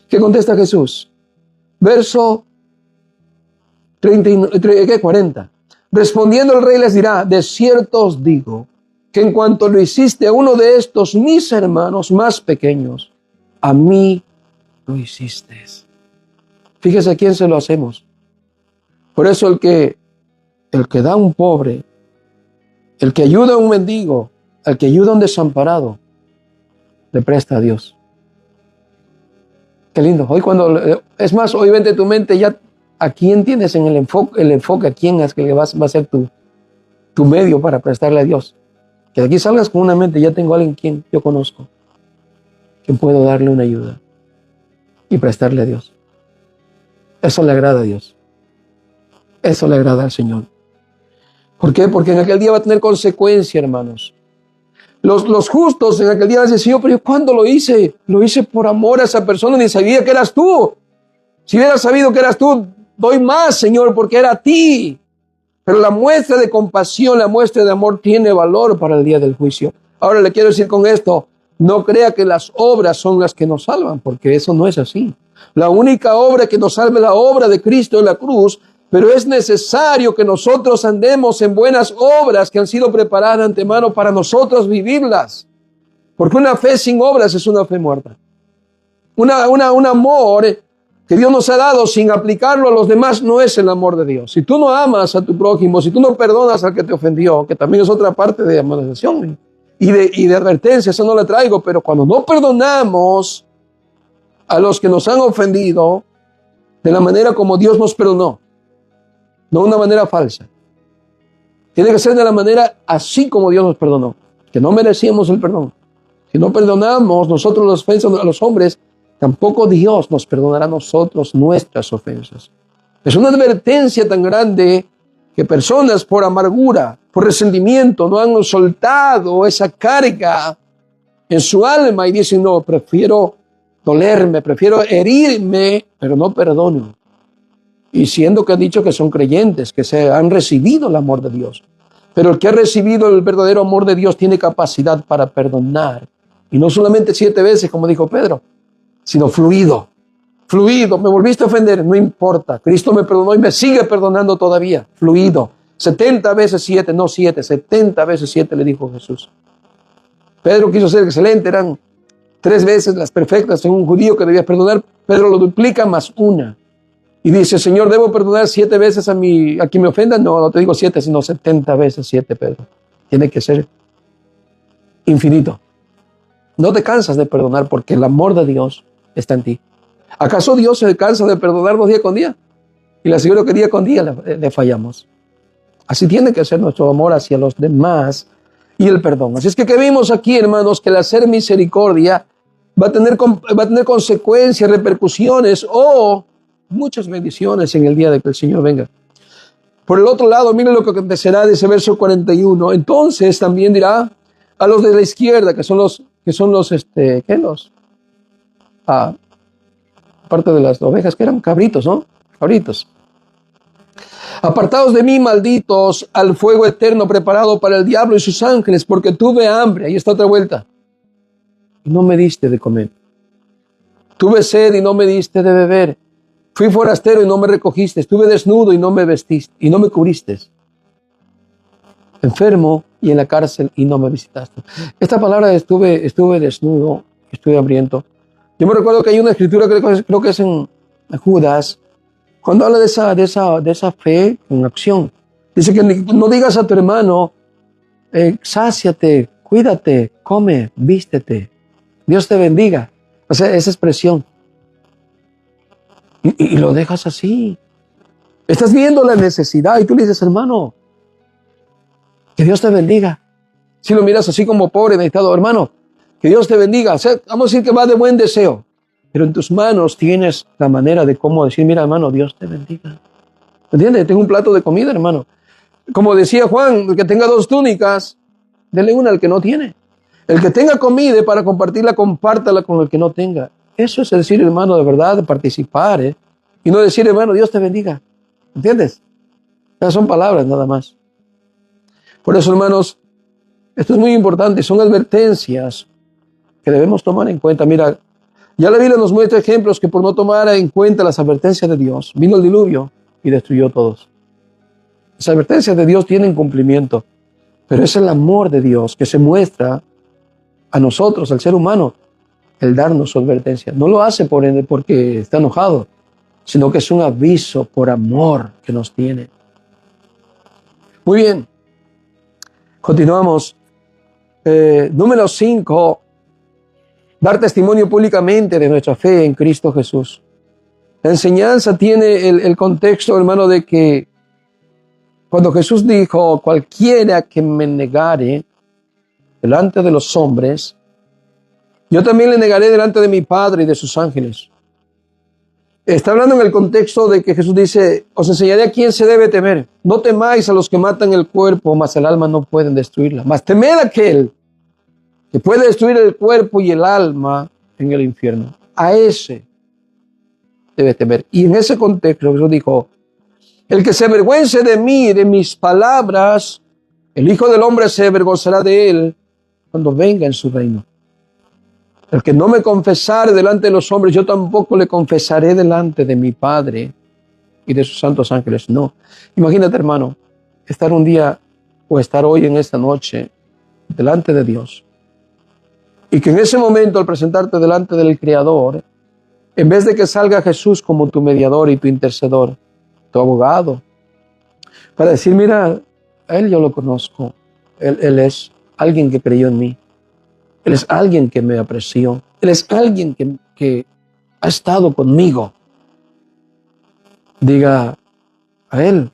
¿Qué contesta Jesús? Verso 40. Respondiendo el rey les dirá, de cierto os digo, que en cuanto lo hiciste a uno de estos mis hermanos más pequeños, a mí lo hiciste. Fíjese a quién se lo hacemos. Por eso el que da a un pobre, el que ayuda a un mendigo, el que ayuda a un desamparado, le presta a Dios. Qué lindo. Hoy es más, hoy vente tu mente ya a quién tienes en el enfoque a quién es que va a ser tu medio para prestarle a Dios. Que de aquí salgas con una mente, ya tengo a alguien quien yo conozco, que puedo darle una ayuda y prestarle a Dios. Eso le agrada a Dios. Eso le agrada al Señor. ¿Por qué? Porque en aquel día va a tener consecuencia, hermanos. Los justos en aquel día van a decir, Señor, pero yo ¿cuándo lo hice? Lo hice por amor a esa persona, ni sabía que eras tú. Si hubiera sabido que eras tú, doy más, Señor, porque era a ti. Pero la muestra de compasión, la muestra de amor tiene valor para el día del juicio. Ahora le quiero decir con esto, no crea que las obras son las que nos salvan, porque eso no es así. La única obra que nos salva es la obra de Cristo en la cruz, pero es necesario que nosotros andemos en buenas obras que han sido preparadas de antemano para nosotros vivirlas. Porque una fe sin obras es una fe muerta. Un amor que Dios nos ha dado sin aplicarlo a los demás no es el amor de Dios. Si tú no amas a tu prójimo, si tú no perdonas al que te ofendió, que también es otra parte de amonestación y de advertencia, eso no la traigo, pero cuando no perdonamos a los que nos han ofendido de la manera como Dios nos perdonó, no de una manera falsa. Tiene que ser de la manera así como Dios nos perdonó, que no merecíamos el perdón. Si no perdonamos nosotros las ofensas a los hombres, tampoco Dios nos perdonará a nosotros nuestras ofensas. Es una advertencia tan grande que personas por amargura, por resentimiento, no han soltado esa carga en su alma y dicen, no, prefiero dolerme, prefiero herirme, pero no perdono. Y siendo que han dicho que son creyentes, que se han recibido el amor de Dios. Pero el que ha recibido el verdadero amor de Dios tiene capacidad para perdonar. Y no solamente 7 veces, como dijo Pedro, sino fluido. Fluido, me volviste a ofender, no importa. Cristo me perdonó y me sigue perdonando todavía. Fluido. 70 veces 7, no 7, 70 veces 7 le dijo Jesús. Pedro quiso ser excelente, eran 3 veces las perfectas en un judío que debía perdonar. Pedro lo duplica más 1. Y dice, Señor, ¿debo perdonar 7 veces a quien me ofenda? No, no te digo 7, sino 70 veces 7, Pedro. Tiene que ser infinito. No te cansas de perdonar porque el amor de Dios está en ti. ¿Acaso Dios se cansa de perdonarnos día con día? Y le aseguro que día con día le fallamos. Así tiene que ser nuestro amor hacia los demás y el perdón. Así es que vimos aquí, hermanos, que el hacer misericordia va a tener consecuencias, repercusiones o muchas bendiciones en el día de que el Señor venga. Por el otro lado, miren lo que acontecerá de ese verso 41. Entonces también dirá a los de la izquierda, aparte de las ovejas, que eran cabritos, ¿no? Cabritos. Apartados de mí, malditos, al fuego eterno preparado para el diablo y sus ángeles, porque tuve hambre. Ahí está otra vuelta. Y no me diste de comer. Tuve sed y no me diste de beber. Fui forastero y no me recogiste. Estuve desnudo y no me vestiste y no me cubriste. Enfermo y en la cárcel y no me visitaste. Esta palabra estuve desnudo, estuve hambriento. Yo me recuerdo que hay una escritura, creo que es en Judas, cuando habla de esa fe en acción. Dice que no digas a tu hermano, sáciate, cuídate, come, vístete. Dios te bendiga. O sea, esa expresión. Y lo dejas así. Estás viendo la necesidad y tú le dices, hermano, que Dios te bendiga. Si lo miras así como pobre, necesitado, hermano, que Dios te bendiga. O sea, vamos a decir que va de buen deseo. Pero en tus manos tienes la manera de cómo decir, mira, hermano, Dios te bendiga. ¿Entiendes? Tengo un plato de comida, hermano. Como decía Juan, el que tenga 2 túnicas, dele una al que no tiene. El que tenga comida para compartirla, compártala con el que no tenga. Eso es decir, hermano, de verdad, de participar, y no decir, hermano, Dios te bendiga. ¿Entiendes? Esas son palabras nada más. Por eso, hermanos, esto es muy importante. Son advertencias que debemos tomar en cuenta. Mira, ya la Biblia nos muestra ejemplos que por no tomar en cuenta las advertencias de Dios, vino el diluvio y destruyó a todos. Las advertencias de Dios tienen cumplimiento, pero es el amor de Dios que se muestra a nosotros, al ser humano, el darnos su advertencia. No lo hace porque está enojado, sino que es un aviso por amor que nos tiene. Muy bien. Continuamos. Número 5. Dar testimonio públicamente de nuestra fe en Cristo Jesús. La enseñanza tiene el contexto, hermano, de que cuando Jesús dijo, cualquiera que me negare delante de los hombres, yo también le negaré delante de mi Padre y de sus ángeles. Está hablando en el contexto de que Jesús dice, os enseñaré a quién se debe temer. No temáis a los que matan el cuerpo, mas el alma no pueden destruirla. Mas temed a aquel que puede destruir el cuerpo y el alma en el infierno. A ese debe temer. Y en ese contexto Jesús dijo, el que se avergüence de mí y de mis palabras, el Hijo del Hombre se avergonzará de él cuando venga en su reino. El que no me confesare delante de los hombres, yo tampoco le confesaré delante de mi Padre y de sus santos ángeles. No. Imagínate, hermano, estar un día o estar hoy en esta noche delante de Dios. Y que en ese momento, al presentarte delante del Creador, en vez de que salga Jesús como tu mediador y tu intercedor, tu abogado, para decir, mira, a él yo lo conozco. Él es alguien que creyó en mí. Él es alguien que me apreció. Él es alguien que ha estado conmigo. Diga, a él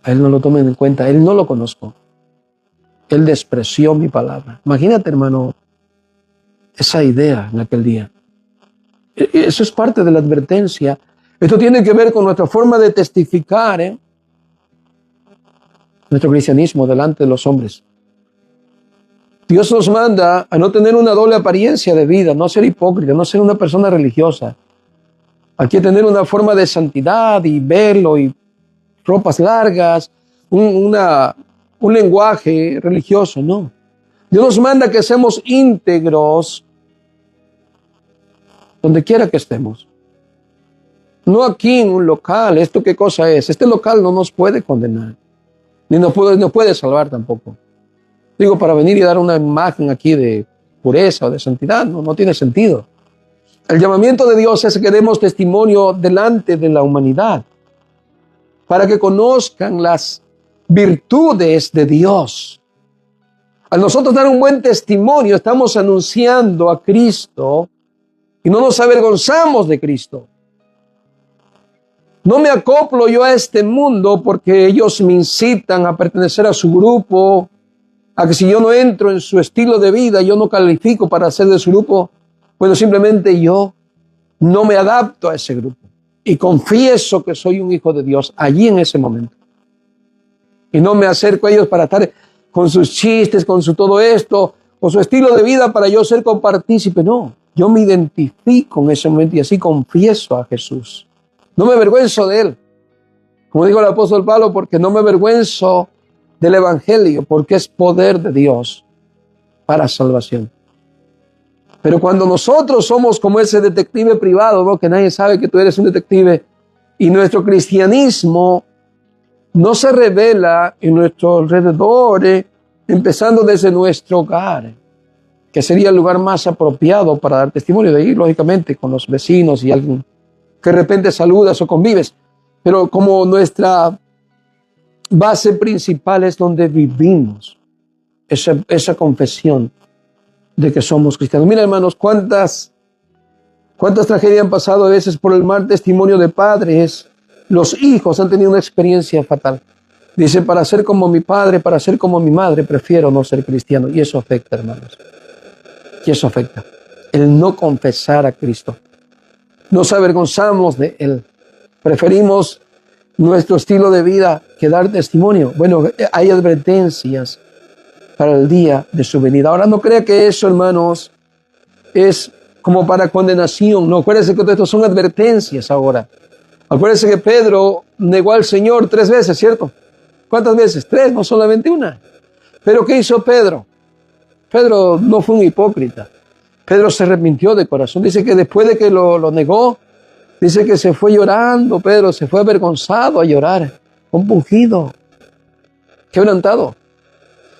no lo tomen en cuenta. Él no lo conozco. Él despreció mi palabra. Imagínate, hermano, esa idea en aquel día. Eso es parte de la advertencia. Esto tiene que ver con nuestra forma de testificar, nuestro cristianismo delante de los hombres. Dios nos manda a no tener una doble apariencia de vida, no ser hipócrita, no ser una persona religiosa. Aquí tener una forma de santidad y velo y ropas largas, un lenguaje religioso, no. Dios nos manda que seamos íntegros donde quiera que estemos. No aquí en un local. ¿Esto qué cosa es? Este local no nos puede condenar, ni nos puede salvar tampoco. Digo, para venir y dar una imagen aquí de pureza o de santidad, no tiene sentido. El llamamiento de Dios es que demos testimonio delante de la humanidad, para que conozcan las virtudes de Dios. Al nosotros dar un buen testimonio, estamos anunciando a Cristo y no nos avergonzamos de Cristo. No me acoplo yo a este mundo porque ellos me incitan a pertenecer a su grupo, a que si yo no entro en su estilo de vida, yo no califico para ser de su grupo. Bueno, simplemente yo no me adapto a ese grupo y confieso que soy un hijo de Dios allí en ese momento. Y no me acerco a ellos para estar con sus chistes, con su todo esto, o su estilo de vida para yo ser copartícipe. No, yo me identifico en ese momento y así confieso a Jesús. No me avergüenzo de Él. Como dijo el apóstol Pablo, porque no me avergüenzo del Evangelio, porque es poder de Dios para salvación. Pero cuando nosotros somos como ese detective privado, ¿no? Que nadie sabe que tú eres un detective, y nuestro cristianismo no se revela en nuestro alrededor, empezando desde nuestro hogar, que sería el lugar más apropiado para dar testimonio. De ahí, lógicamente, con los vecinos y alguien que de repente saludas o convives. Pero como nuestra base principal es donde vivimos esa confesión de que somos cristianos. Mira, hermanos, cuántas tragedias han pasado a veces por el mal testimonio de padres. Los hijos han tenido una experiencia fatal. Dice, para ser como mi padre, para ser como mi madre, prefiero no ser cristiano. Y eso afecta, hermanos. Y eso afecta. El no confesar a Cristo. Nos avergonzamos de Él. Preferimos nuestro estilo de vida que dar testimonio. Bueno, hay advertencias para el día de su venida. Ahora, no crea que eso, hermanos, es como para condenación. No, acuérdense que todo esto son advertencias ahora. Acuérdense que Pedro negó al Señor 3 veces, ¿cierto? ¿Cuántas veces? 3, no solamente una. Pero ¿qué hizo Pedro? Pedro no fue un hipócrita. Pedro se arrepintió de corazón. Dice que después de que lo negó, dice que se fue llorando, Pedro, se fue avergonzado a llorar, compungido, quebrantado.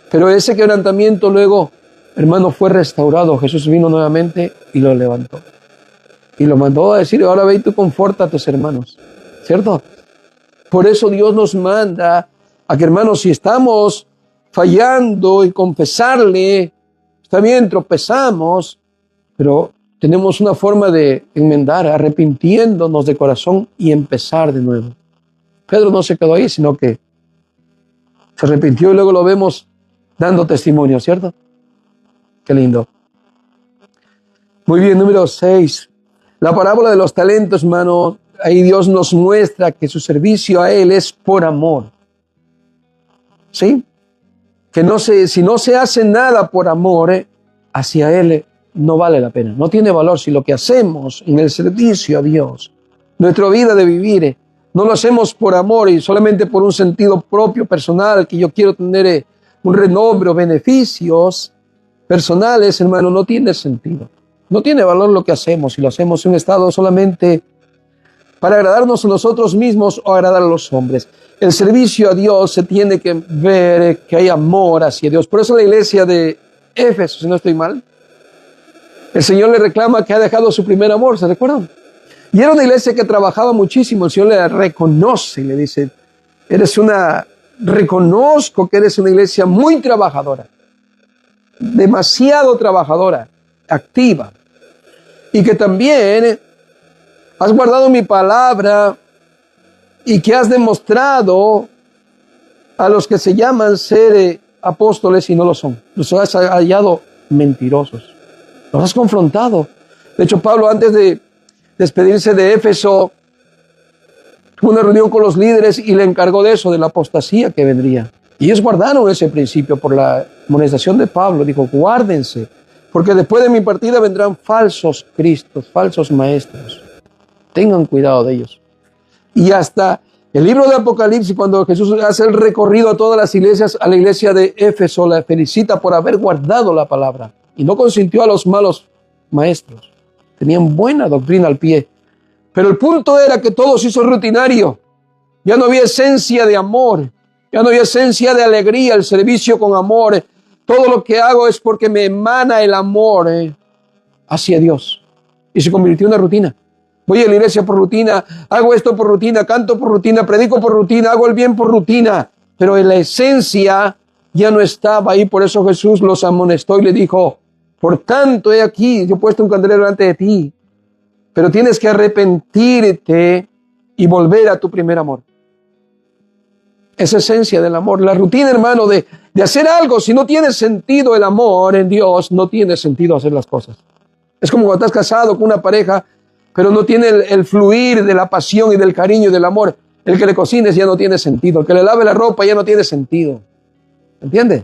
Pero ese quebrantamiento luego, hermano, fue restaurado. Jesús vino nuevamente y lo levantó. Y lo mandó a decir, ahora ve y tú conforta a tus hermanos, ¿cierto? Por eso Dios nos manda a que, hermanos, si estamos fallando y confesarle, está bien, tropezamos, pero tenemos una forma de enmendar, arrepintiéndonos de corazón y empezar de nuevo. Pedro no se quedó ahí, sino que se arrepintió y luego lo vemos dando testimonio, ¿cierto? Qué lindo. Muy bien, número 6. La parábola de los talentos, hermano. Ahí Dios nos muestra que su servicio a Él es por amor. ¿Sí? Que si no se hace nada por amor hacia Él, no vale la pena. No tiene valor si lo que hacemos en el servicio a Dios, nuestra vida de vivir, no lo hacemos por amor y solamente por un sentido propio, personal, que yo quiero tener un renombre o beneficios personales, hermano, no tiene sentido. No tiene valor lo que hacemos si lo hacemos en un estado solamente para agradarnos a nosotros mismos o agradar a los hombres. El servicio a Dios se tiene que ver que hay amor hacia Dios. Por eso la iglesia de Éfeso, si no estoy mal, el Señor le reclama que ha dejado su primer amor, ¿se recuerdan? Y era una iglesia que trabajaba muchísimo. El Señor le reconoce y le dice, reconozco que eres una iglesia muy trabajadora, demasiado trabajadora, activa, y que también has guardado mi palabra y que has demostrado a los que se llaman ser apóstoles y no lo son. Los has hallado mentirosos. Los has confrontado. De hecho, Pablo, antes de despedirse de Éfeso, tuvo una reunión con los líderes y le encargó de eso, de la apostasía que vendría. Y ellos guardaron ese principio por la amonestación de Pablo. Dijo, guárdense, porque después de mi partida vendrán falsos cristos, falsos maestros. Tengan cuidado de ellos. Y hasta el libro de Apocalipsis, cuando Jesús hace el recorrido a todas las iglesias, a la iglesia de Éfeso la felicita por haber guardado la palabra y no consintió a los malos maestros. Tenían buena doctrina al pie. Pero el punto era que todo se hizo rutinario. Ya no había esencia de amor. Ya no había esencia de alegría, el servicio con amor. Todo lo que hago es porque me emana el amor hacia Dios. Y se convirtió en una rutina. Voy a la iglesia por rutina, hago esto por rutina, canto por rutina, predico por rutina, hago el bien por rutina. Pero en la esencia ya no estaba ahí. Por eso Jesús los amonestó y le dijo, por tanto, he aquí, yo he puesto un candelero delante de ti, pero tienes que arrepentirte y volver a tu primer amor. Esa esencia del amor, la rutina, hermano, de hacer algo. Si no tiene sentido el amor en Dios, no tiene sentido hacer las cosas. Es como cuando estás casado con una pareja, pero no tiene el fluir de la pasión y del cariño y del amor. El que le cocines ya no tiene sentido. El que le lave la ropa ya no tiene sentido. ¿Entiendes?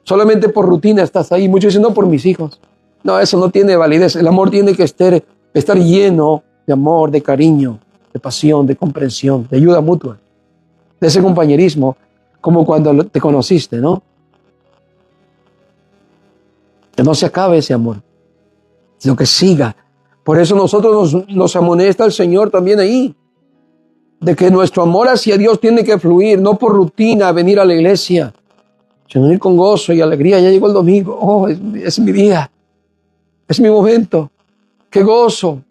Solamente por rutina estás ahí. Muchos dicen, no, por mis hijos. No, eso no tiene validez. El amor tiene que estar lleno de amor, de cariño, de pasión, de comprensión, de ayuda mutua, de ese compañerismo, como cuando te conociste, ¿no? Que no se acabe ese amor, sino que siga. Por eso nosotros nos amonesta el Señor también ahí, de que nuestro amor hacia Dios tiene que fluir, no por rutina venir a la iglesia, sino venir con gozo y alegría. Ya llegó el domingo, oh, es mi día, es mi momento, qué gozo,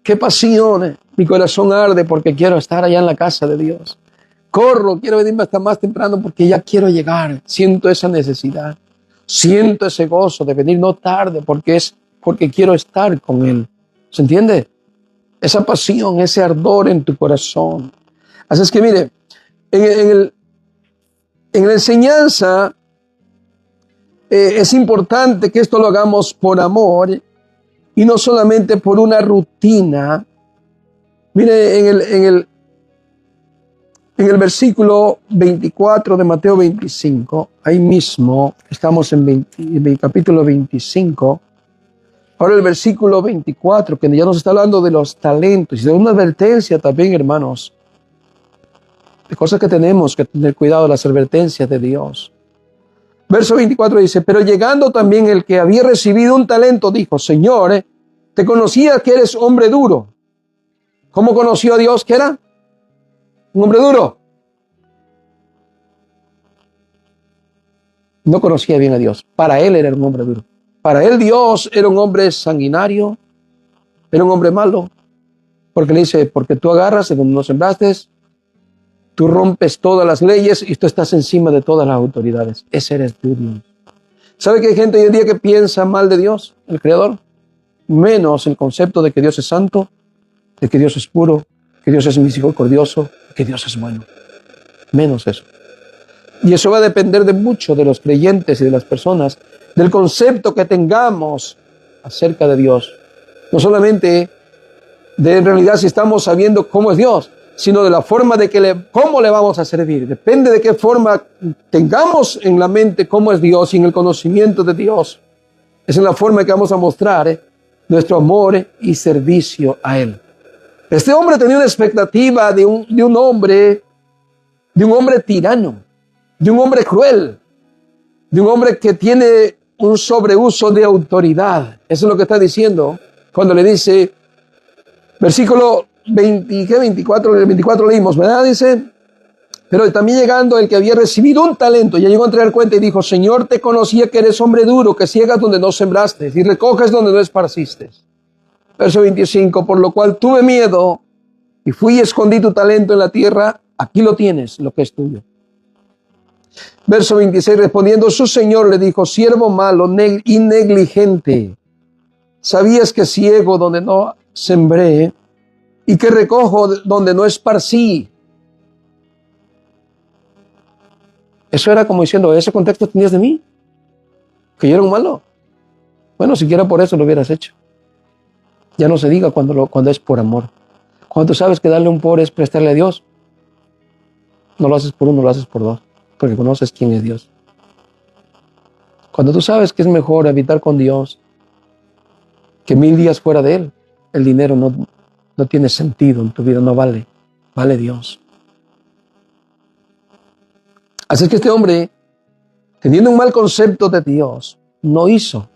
qué pasión. Mi corazón arde porque quiero estar allá en la casa de Dios. Corro, quiero venirme hasta más temprano porque ya quiero llegar. Siento esa necesidad, siento ese gozo de venir no tarde porque quiero estar con Él. ¿Se entiende? Esa pasión, ese ardor en tu corazón. Así es que mire, en la enseñanza es importante que esto lo hagamos por amor y no solamente por una rutina. Mire, en el versículo 24 de Mateo 25, ahí mismo, estamos en el capítulo 25, ahora el versículo 24, que ya nos está hablando de los talentos y de una advertencia también, hermanos, de cosas que tenemos que tener cuidado, de las advertencias de Dios. Verso 24 dice, pero llegando también el que había recibido un talento, dijo, Señor, te conocía que eres hombre duro. ¿Cómo conoció a Dios que era? Un hombre duro. No conocía bien a Dios. Para él era un hombre duro. Para él Dios era un hombre sanguinario, era un hombre malo. Porque le dice, porque tú agarras en donde no sembraste, tú rompes todas las leyes y tú estás encima de todas las autoridades. Ese eres tú, Dios. ¿Sabe que hay gente hoy en día que piensa mal de Dios, el Creador? Menos el concepto de que Dios es santo, de que Dios es puro, que Dios es misericordioso, que Dios es bueno. Menos eso. Y eso va a depender de mucho de los creyentes y de las personas, del concepto que tengamos acerca de Dios. No solamente de en realidad si estamos sabiendo cómo es Dios, sino de la forma de cómo le vamos a servir. Depende de qué forma tengamos en la mente cómo es Dios y en el conocimiento de Dios. Es en la forma que vamos a mostrar nuestro amor y servicio a Él. Este hombre tenía una expectativa de un hombre tirano, de un hombre cruel, de un hombre que tiene un sobreuso de autoridad. Eso es lo que está diciendo cuando le dice, versículo 24, el 24 leímos, ¿verdad? Dice, pero también llegando el que había recibido un talento, ya llegó a entregar cuenta y dijo, Señor, te conocía que eres hombre duro, que ciegas donde no sembraste y recoges donde no esparciste. Verso 25, por lo cual tuve miedo y fui y escondí tu talento en la tierra, aquí lo tienes, lo que es tuyo. Verso 26, respondiendo su señor le dijo, siervo malo y negligente, sabías que ciego donde no sembré y que recojo donde no esparcí. Eso era como diciendo, ese contexto tenías de mí, que yo era un malo. Bueno, siquiera por eso lo hubieras hecho. Ya no se diga cuando es por amor. Cuando tú sabes que darle un por es prestarle a Dios, no lo haces por uno, lo haces por dos, porque conoces quién es Dios. Cuando tú sabes que es mejor habitar con Dios que 1000 días fuera de Él, el dinero no tiene sentido en tu vida, no vale, vale Dios. Así es que este hombre, teniendo un mal concepto de Dios, no hizo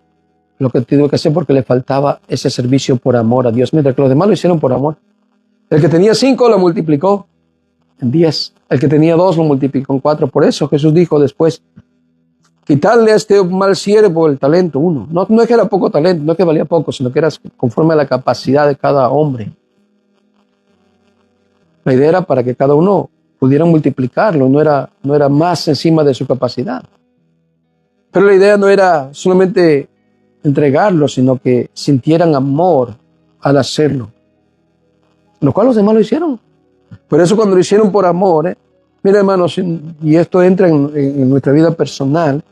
lo que tuvo que hacer porque le faltaba ese servicio por amor a Dios, mientras que los demás lo hicieron por amor. El que tenía 5 lo multiplicó en 10. El que tenía 2 lo multiplicó en 4. Por eso Jesús dijo después, quitarle a este mal siervo el talento 1. No es que era poco talento, no es que valía poco, sino que era conforme a la capacidad de cada hombre. La idea era para que cada uno pudiera multiplicarlo, no era más encima de su capacidad. Pero la idea no era solamente entregarlo, sino que sintieran amor al hacerlo. Lo cual los demás lo hicieron. Por eso cuando lo hicieron por amor, mira hermanos, y esto entra en nuestra vida personal,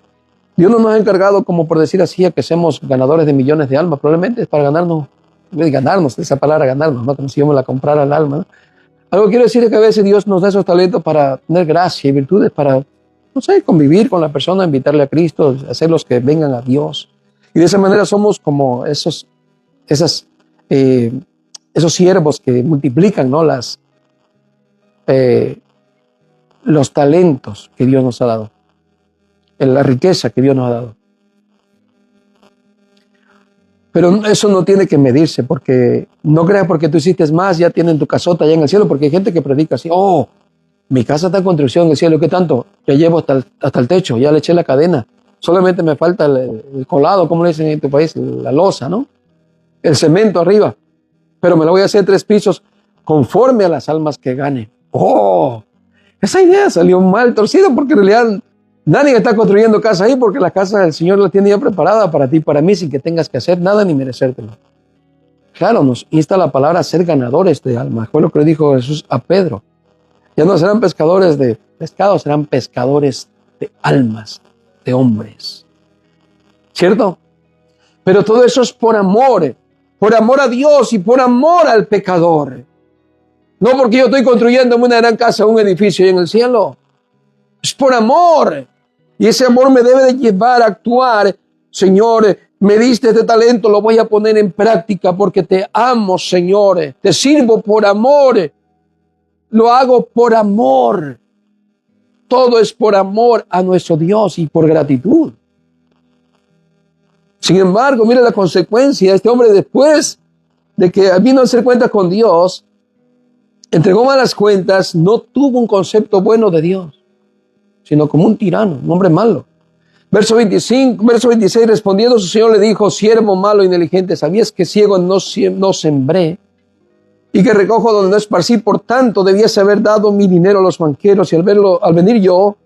Dios no nos ha encargado, como por decir así, a que seamos ganadores de millones de almas. Probablemente es para ganarnos, esa palabra ganarnos, ¿no? Como si íbamos a comprar al alma, ¿no? Algo que quiero decir es que a veces Dios nos da esos talentos para tener gracia y virtudes, para, no sé, convivir con la persona, invitarle a Cristo, hacerlos que vengan a Dios. Y de esa manera somos como esos siervos que multiplican, ¿no? Los talentos que Dios nos ha dado, la riqueza que Dios nos ha dado. Pero eso no tiene que medirse, porque no creas porque tú hiciste más, ya tienen tu casota allá en el cielo, porque hay gente que predica así, oh, mi casa está en construcción en el cielo, ¿qué tanto? Ya llevo hasta el techo, ya le eché la cadena, solamente me falta el colado, ¿cómo le dicen en tu país? La losa, ¿no? El cemento arriba, pero me lo voy a hacer 3 pisos conforme a las almas que gane. Oh, esa idea salió mal torcida, porque en realidad nadie está construyendo casa ahí, porque la casa del Señor la tiene ya preparada para ti y para mí, sin que tengas que hacer nada ni merecértelo. Claro, nos insta la palabra a ser ganadores de almas. Fue lo que le dijo Jesús a Pedro. Ya no serán pescadores de pescados, serán pescadores de almas, de hombres. ¿Cierto? Pero todo eso es por amor a Dios y por amor al pecador. No porque yo estoy construyendo una gran casa, un edificio en el cielo. Es por amor. Y ese amor me debe de llevar a actuar. Señor, me diste este talento, lo voy a poner en práctica porque te amo, Señor. Te sirvo por amor. Lo hago por amor. Todo es por amor a nuestro Dios y por gratitud. Sin embargo, mira la consecuencia. Este hombre, después de que vino a hacer cuentas con Dios, entregó malas cuentas, no tuvo un concepto bueno de Dios, sino como un tirano, un hombre malo. Verso 26, respondiendo su Señor le dijo, siervo malo e negligente, ¿sabías que ciego no sembré y que recojo donde no esparcí? Por tanto, debías haber dado mi dinero a los banqueros y al venir yo,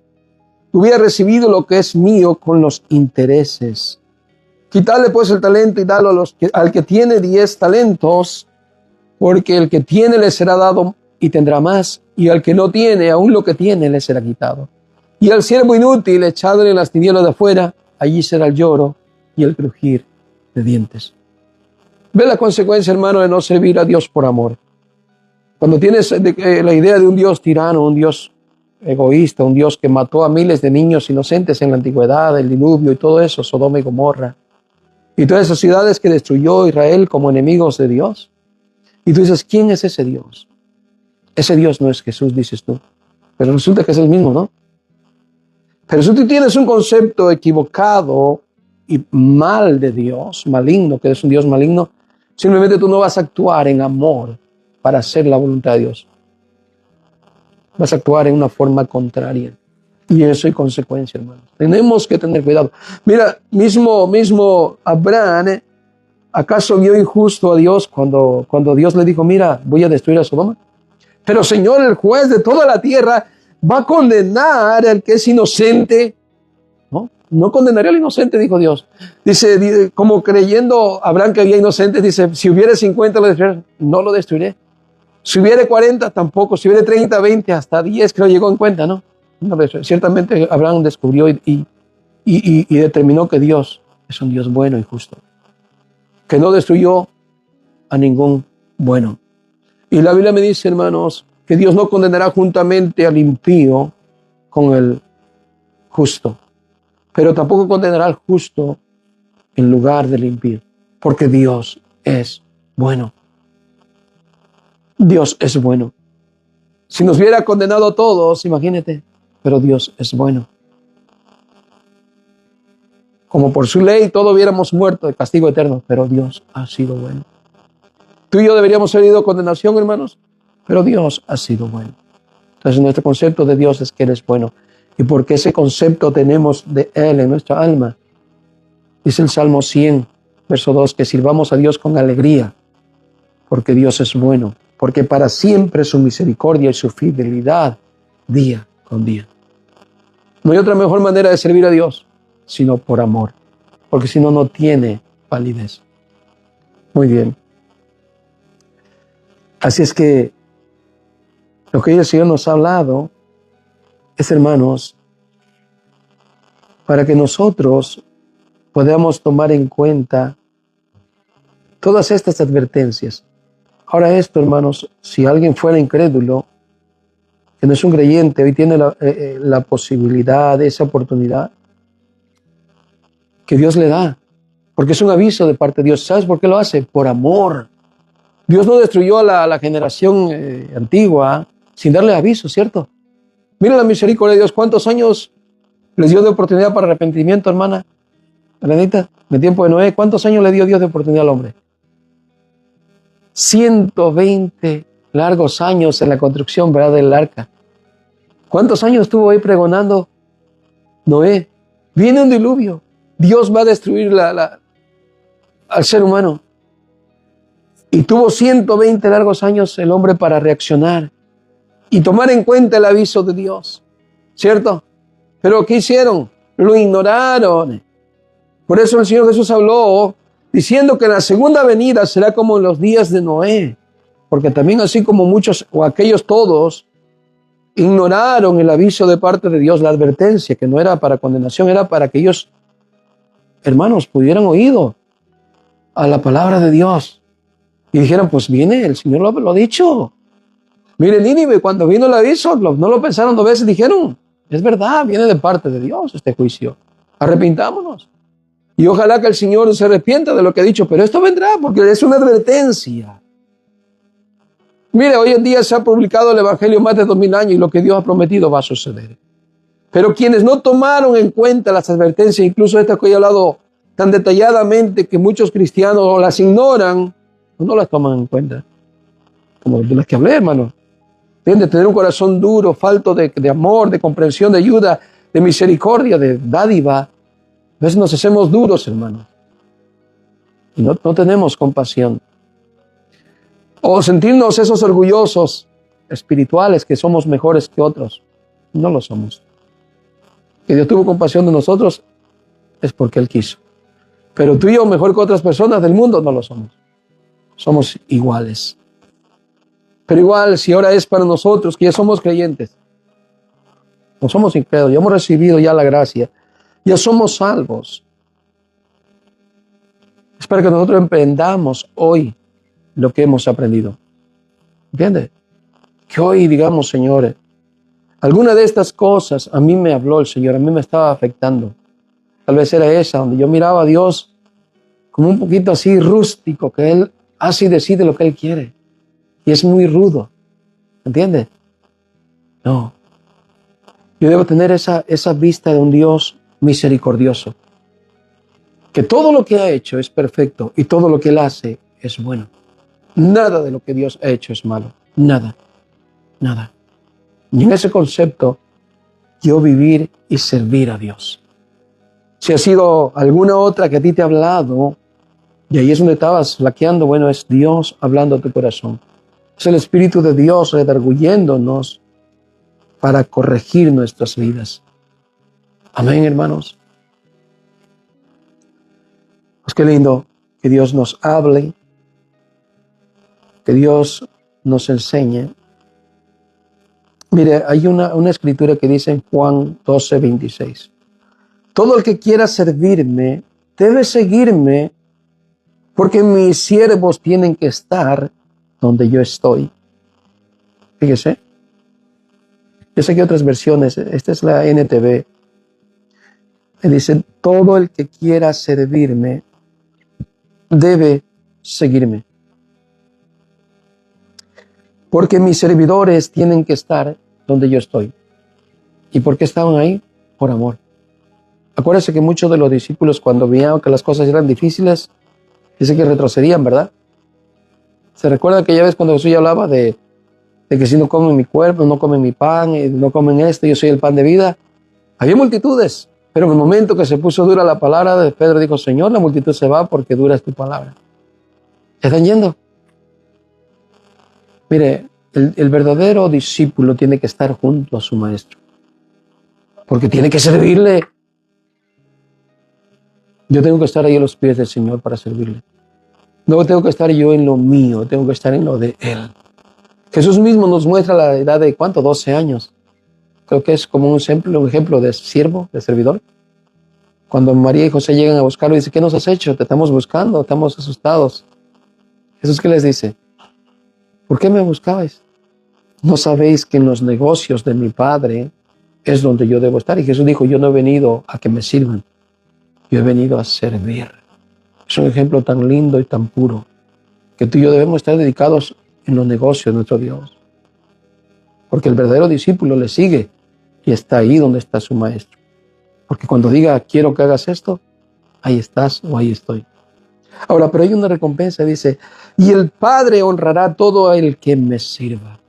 hubiera recibido lo que es mío con los intereses. Quitadle pues el talento y dalo al que tiene 10 talentos, porque el que tiene le será dado y tendrá más, y al que no tiene, aún lo que tiene le será quitado. Y al siervo inútil, echadle en las tinieblas de afuera, allí será el lloro y el crujir de dientes. Ve la consecuencia, hermano, de no servir a Dios por amor. Cuando tienes la idea de un Dios tirano, un Dios egoísta, un Dios que mató a miles de niños inocentes en la antigüedad, el diluvio y todo eso, Sodoma y Gomorra, y todas esas ciudades que destruyó Israel como enemigos de Dios. Y tú dices, ¿quién es ese Dios? Ese Dios no es Jesús, dices tú. Pero resulta que es el mismo, ¿no? Pero si tú tienes un concepto equivocado y mal de Dios, maligno, que es un Dios maligno, simplemente tú no vas a actuar en amor para hacer la voluntad de Dios. Vas a actuar en una forma contraria. Y eso es consecuencia, hermano. Tenemos que tener cuidado. Mira, mismo Abraham, ¿acaso vio injusto a Dios cuando Dios le dijo, mira, voy a destruir a Sodoma? Pero Señor, el juez de toda la tierra va a condenar al que es inocente. No condenaría al inocente, dijo Dios. Dice, como creyendo Abraham que había inocentes, dice, si hubiera 50 lo destruiré, no lo destruiré. Si hubiera 40 tampoco, si hubiera 30, 20, hasta 10 creo llegó en cuenta, ¿no? Ciertamente Abraham descubrió y determinó que Dios es un Dios bueno y justo, que no destruyó a ningún bueno. Y la Biblia me dice, hermanos, que Dios no condenará juntamente al impío con el justo, pero tampoco condenará al justo en lugar del impío, porque Dios es bueno. Dios es bueno. Si nos hubiera condenado a todos, imagínate, pero Dios es bueno. Como por su ley todos hubiéramos muerto de castigo eterno, pero Dios ha sido bueno. Tú y yo deberíamos haber ido a condenación, hermanos, pero Dios ha sido bueno. Entonces nuestro concepto de Dios es que Él es bueno. Y porque ese concepto tenemos de Él en nuestra alma, dice el Salmo 100, verso 2, que sirvamos a Dios con alegría, porque Dios es bueno, porque para siempre su misericordia y su fidelidad día con día. No hay otra mejor manera de servir a Dios sino por amor, porque si no, no tiene validez. Muy bien. Así es que lo que el Señor nos ha hablado es, hermanos, para que nosotros podamos tomar en cuenta todas estas advertencias. Ahora esto, hermanos, si alguien fuera incrédulo, que no es un creyente, hoy tiene la posibilidad, esa oportunidad que Dios le da, porque es un aviso de parte de Dios. ¿Sabes por qué lo hace? Por amor. Dios no destruyó a la generación antigua sin darle aviso, ¿cierto? Mira la misericordia de Dios. ¿Cuántos años les dio de oportunidad para arrepentimiento, hermana? Hermanita, en el tiempo de Noé, ¿cuántos años le dio Dios de oportunidad al hombre? 120 largos años en la construcción, ¿verdad?, del arca. ¿Cuántos años estuvo ahí pregonando Noé? Viene un diluvio. Dios va a destruir al ser humano. Y tuvo 120 largos años el hombre para reaccionar y tomar en cuenta el aviso de Dios, ¿cierto? Pero ¿qué hicieron? Lo ignoraron. Por eso el Señor Jesús habló diciendo que la segunda venida será como en los días de Noé, porque también así como muchos o aquellos todos ignoraron el aviso de parte de Dios, la advertencia, que no era para condenación, era para que ellos, hermanos, pudieran oído a la palabra de Dios y dijeran, pues viene, el Señor lo ha dicho. Mire, Nínive, cuando vino el aviso, no lo pensaron 2 veces, dijeron, es verdad, viene de parte de Dios este juicio, arrepintámonos. Y ojalá que el Señor se arrepienta de lo que ha dicho, pero esto vendrá porque es una advertencia. Mire, hoy en día se ha publicado el Evangelio más de 2000 años y lo que Dios ha prometido va a suceder. Pero quienes no tomaron en cuenta las advertencias, incluso estas que he hablado tan detalladamente que muchos cristianos las ignoran, no las toman en cuenta. Como de las que hablé, hermano. ¿Entiendes? Tener un corazón duro, falto de amor, de comprensión, de ayuda, de misericordia, de dádiva. A veces nos hacemos duros, hermano. Y no tenemos compasión. O sentirnos esos orgullosos espirituales que somos mejores que otros. No lo somos. Que Dios tuvo compasión de nosotros es porque Él quiso. Pero tú y yo, mejor que otras personas del mundo, no lo somos. Somos iguales. Pero igual, si ahora es para nosotros, que ya somos creyentes, no somos incrédulos, ya hemos recibido ya la gracia, ya somos salvos. Es para que nosotros emprendamos hoy lo que hemos aprendido. ¿Entiendes? Que hoy digamos, Señor, alguna de estas cosas a mí me habló el Señor, a mí me estaba afectando. Tal vez era esa, donde yo miraba a Dios como un poquito así rústico, que Él hace y decide lo que Él quiere. Y es muy rudo. ¿Entiendes? No. Yo debo tener esa vista de un Dios misericordioso. Que todo lo que ha hecho es perfecto y todo lo que Él hace es bueno. Nada de lo que Dios ha hecho es malo. Nada. Nada. Y en ese concepto, yo vivir y servir a Dios. Si ha sido alguna otra que a ti te ha hablado, y ahí es donde estabas flaqueando, bueno, es Dios hablando a tu corazón. Es el Espíritu de Dios redarguyéndonos para corregir nuestras vidas. Amén, hermanos. Pues qué lindo que Dios nos hable, que Dios nos enseñe. Mire, hay una escritura que dice en Juan 12:26. Todo el que quiera servirme debe seguirme, porque mis siervos tienen que estar donde yo estoy. Fíjese. Yo sé que hay otras versiones, esta es la NTV. Me dice, todo el que quiera servirme debe seguirme. Porque mis servidores tienen que estar donde yo estoy. ¿Y por qué estaban ahí? Por amor. Acuérdense que muchos de los discípulos, cuando veían que las cosas eran difíciles, dice que retrocedían, ¿verdad? ¿Se recuerda aquella vez cuando Jesús ya hablaba de que si no comen mi cuerpo, no comen mi pan, no comen esto, yo soy el pan de vida? Había multitudes, pero en el momento que se puso dura la palabra, Pedro dijo, Señor, la multitud se va porque dura es tu palabra. ¿Se están yendo? Mire, el verdadero discípulo tiene que estar junto a su maestro, porque tiene que servirle. Yo tengo que estar ahí a los pies del Señor para servirle. No tengo que estar yo en lo mío, tengo que estar en lo de Él. Jesús mismo nos muestra la edad de, ¿cuánto? 12 años. Creo que es como un ejemplo de siervo, de servidor. Cuando María y José llegan a buscarlo, dice, ¿qué nos has hecho? Te estamos buscando, estamos asustados. Jesús, ¿qué les dice? ¿Por qué me buscabais? ¿No sabéis que en los negocios de mi Padre es donde yo debo estar? Y Jesús dijo, yo no he venido a que me sirvan, yo he venido a servir. Es un ejemplo tan lindo y tan puro, que tú y yo debemos estar dedicados en los negocios de nuestro Dios. Porque el verdadero discípulo le sigue y está ahí donde está su maestro. Porque cuando diga, quiero que hagas esto, ahí estás o ahí estoy. Ahora, pero hay una recompensa, dice, y el Padre honrará a todo el que me sirva.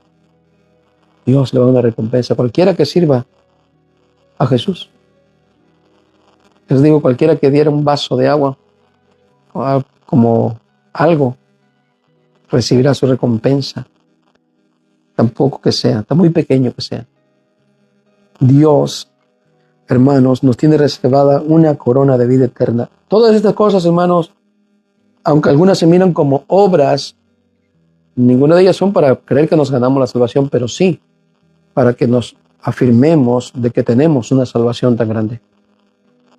Dios le va a dar una recompensa a cualquiera que sirva a Jesús. Les digo, cualquiera que diera un vaso de agua como algo, recibirá su recompensa. Tampoco que sea, tan muy pequeño que sea. Dios, hermanos, nos tiene reservada una corona de vida eterna. Todas estas cosas, hermanos, aunque algunas se miran como obras, ninguna de ellas son para creer que nos ganamos la salvación, pero sí para que nos afirmemos de que tenemos una salvación tan grande.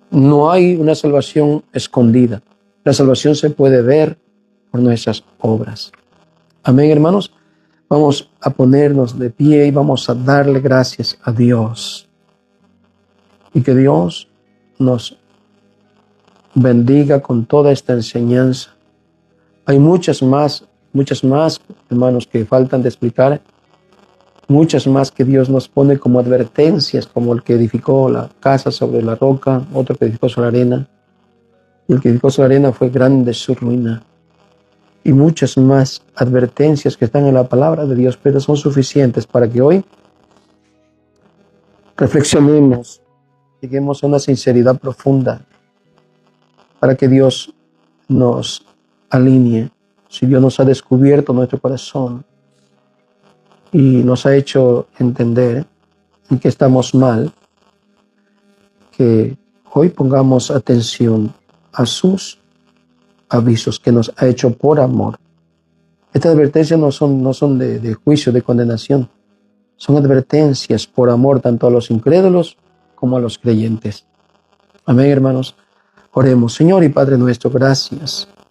No hay una salvación escondida. La salvación se puede ver por nuestras obras. Amén, hermanos. Vamos a ponernos de pie y vamos a darle gracias a Dios. Y que Dios nos bendiga con toda esta enseñanza. Hay muchas más, hermanos, que faltan de explicar. Muchas más que Dios nos pone como advertencias, como el que edificó la casa sobre la roca, otro que edificó sobre la arena. Y el que edificó sobre la arena fue grande su ruina. Y muchas más advertencias que están en la palabra de Dios, pero son suficientes para que hoy reflexionemos, lleguemos a una sinceridad profunda, para que Dios nos alinee. Si Dios nos ha descubierto nuestro corazón y nos ha hecho entender en que estamos mal, que hoy pongamos atención a sus avisos que nos ha hecho por amor. Estas advertencias no son de juicio, de condenación. Son advertencias por amor tanto a los incrédulos como a los creyentes. Amén, hermanos. Oremos. Señor y Padre nuestro, gracias.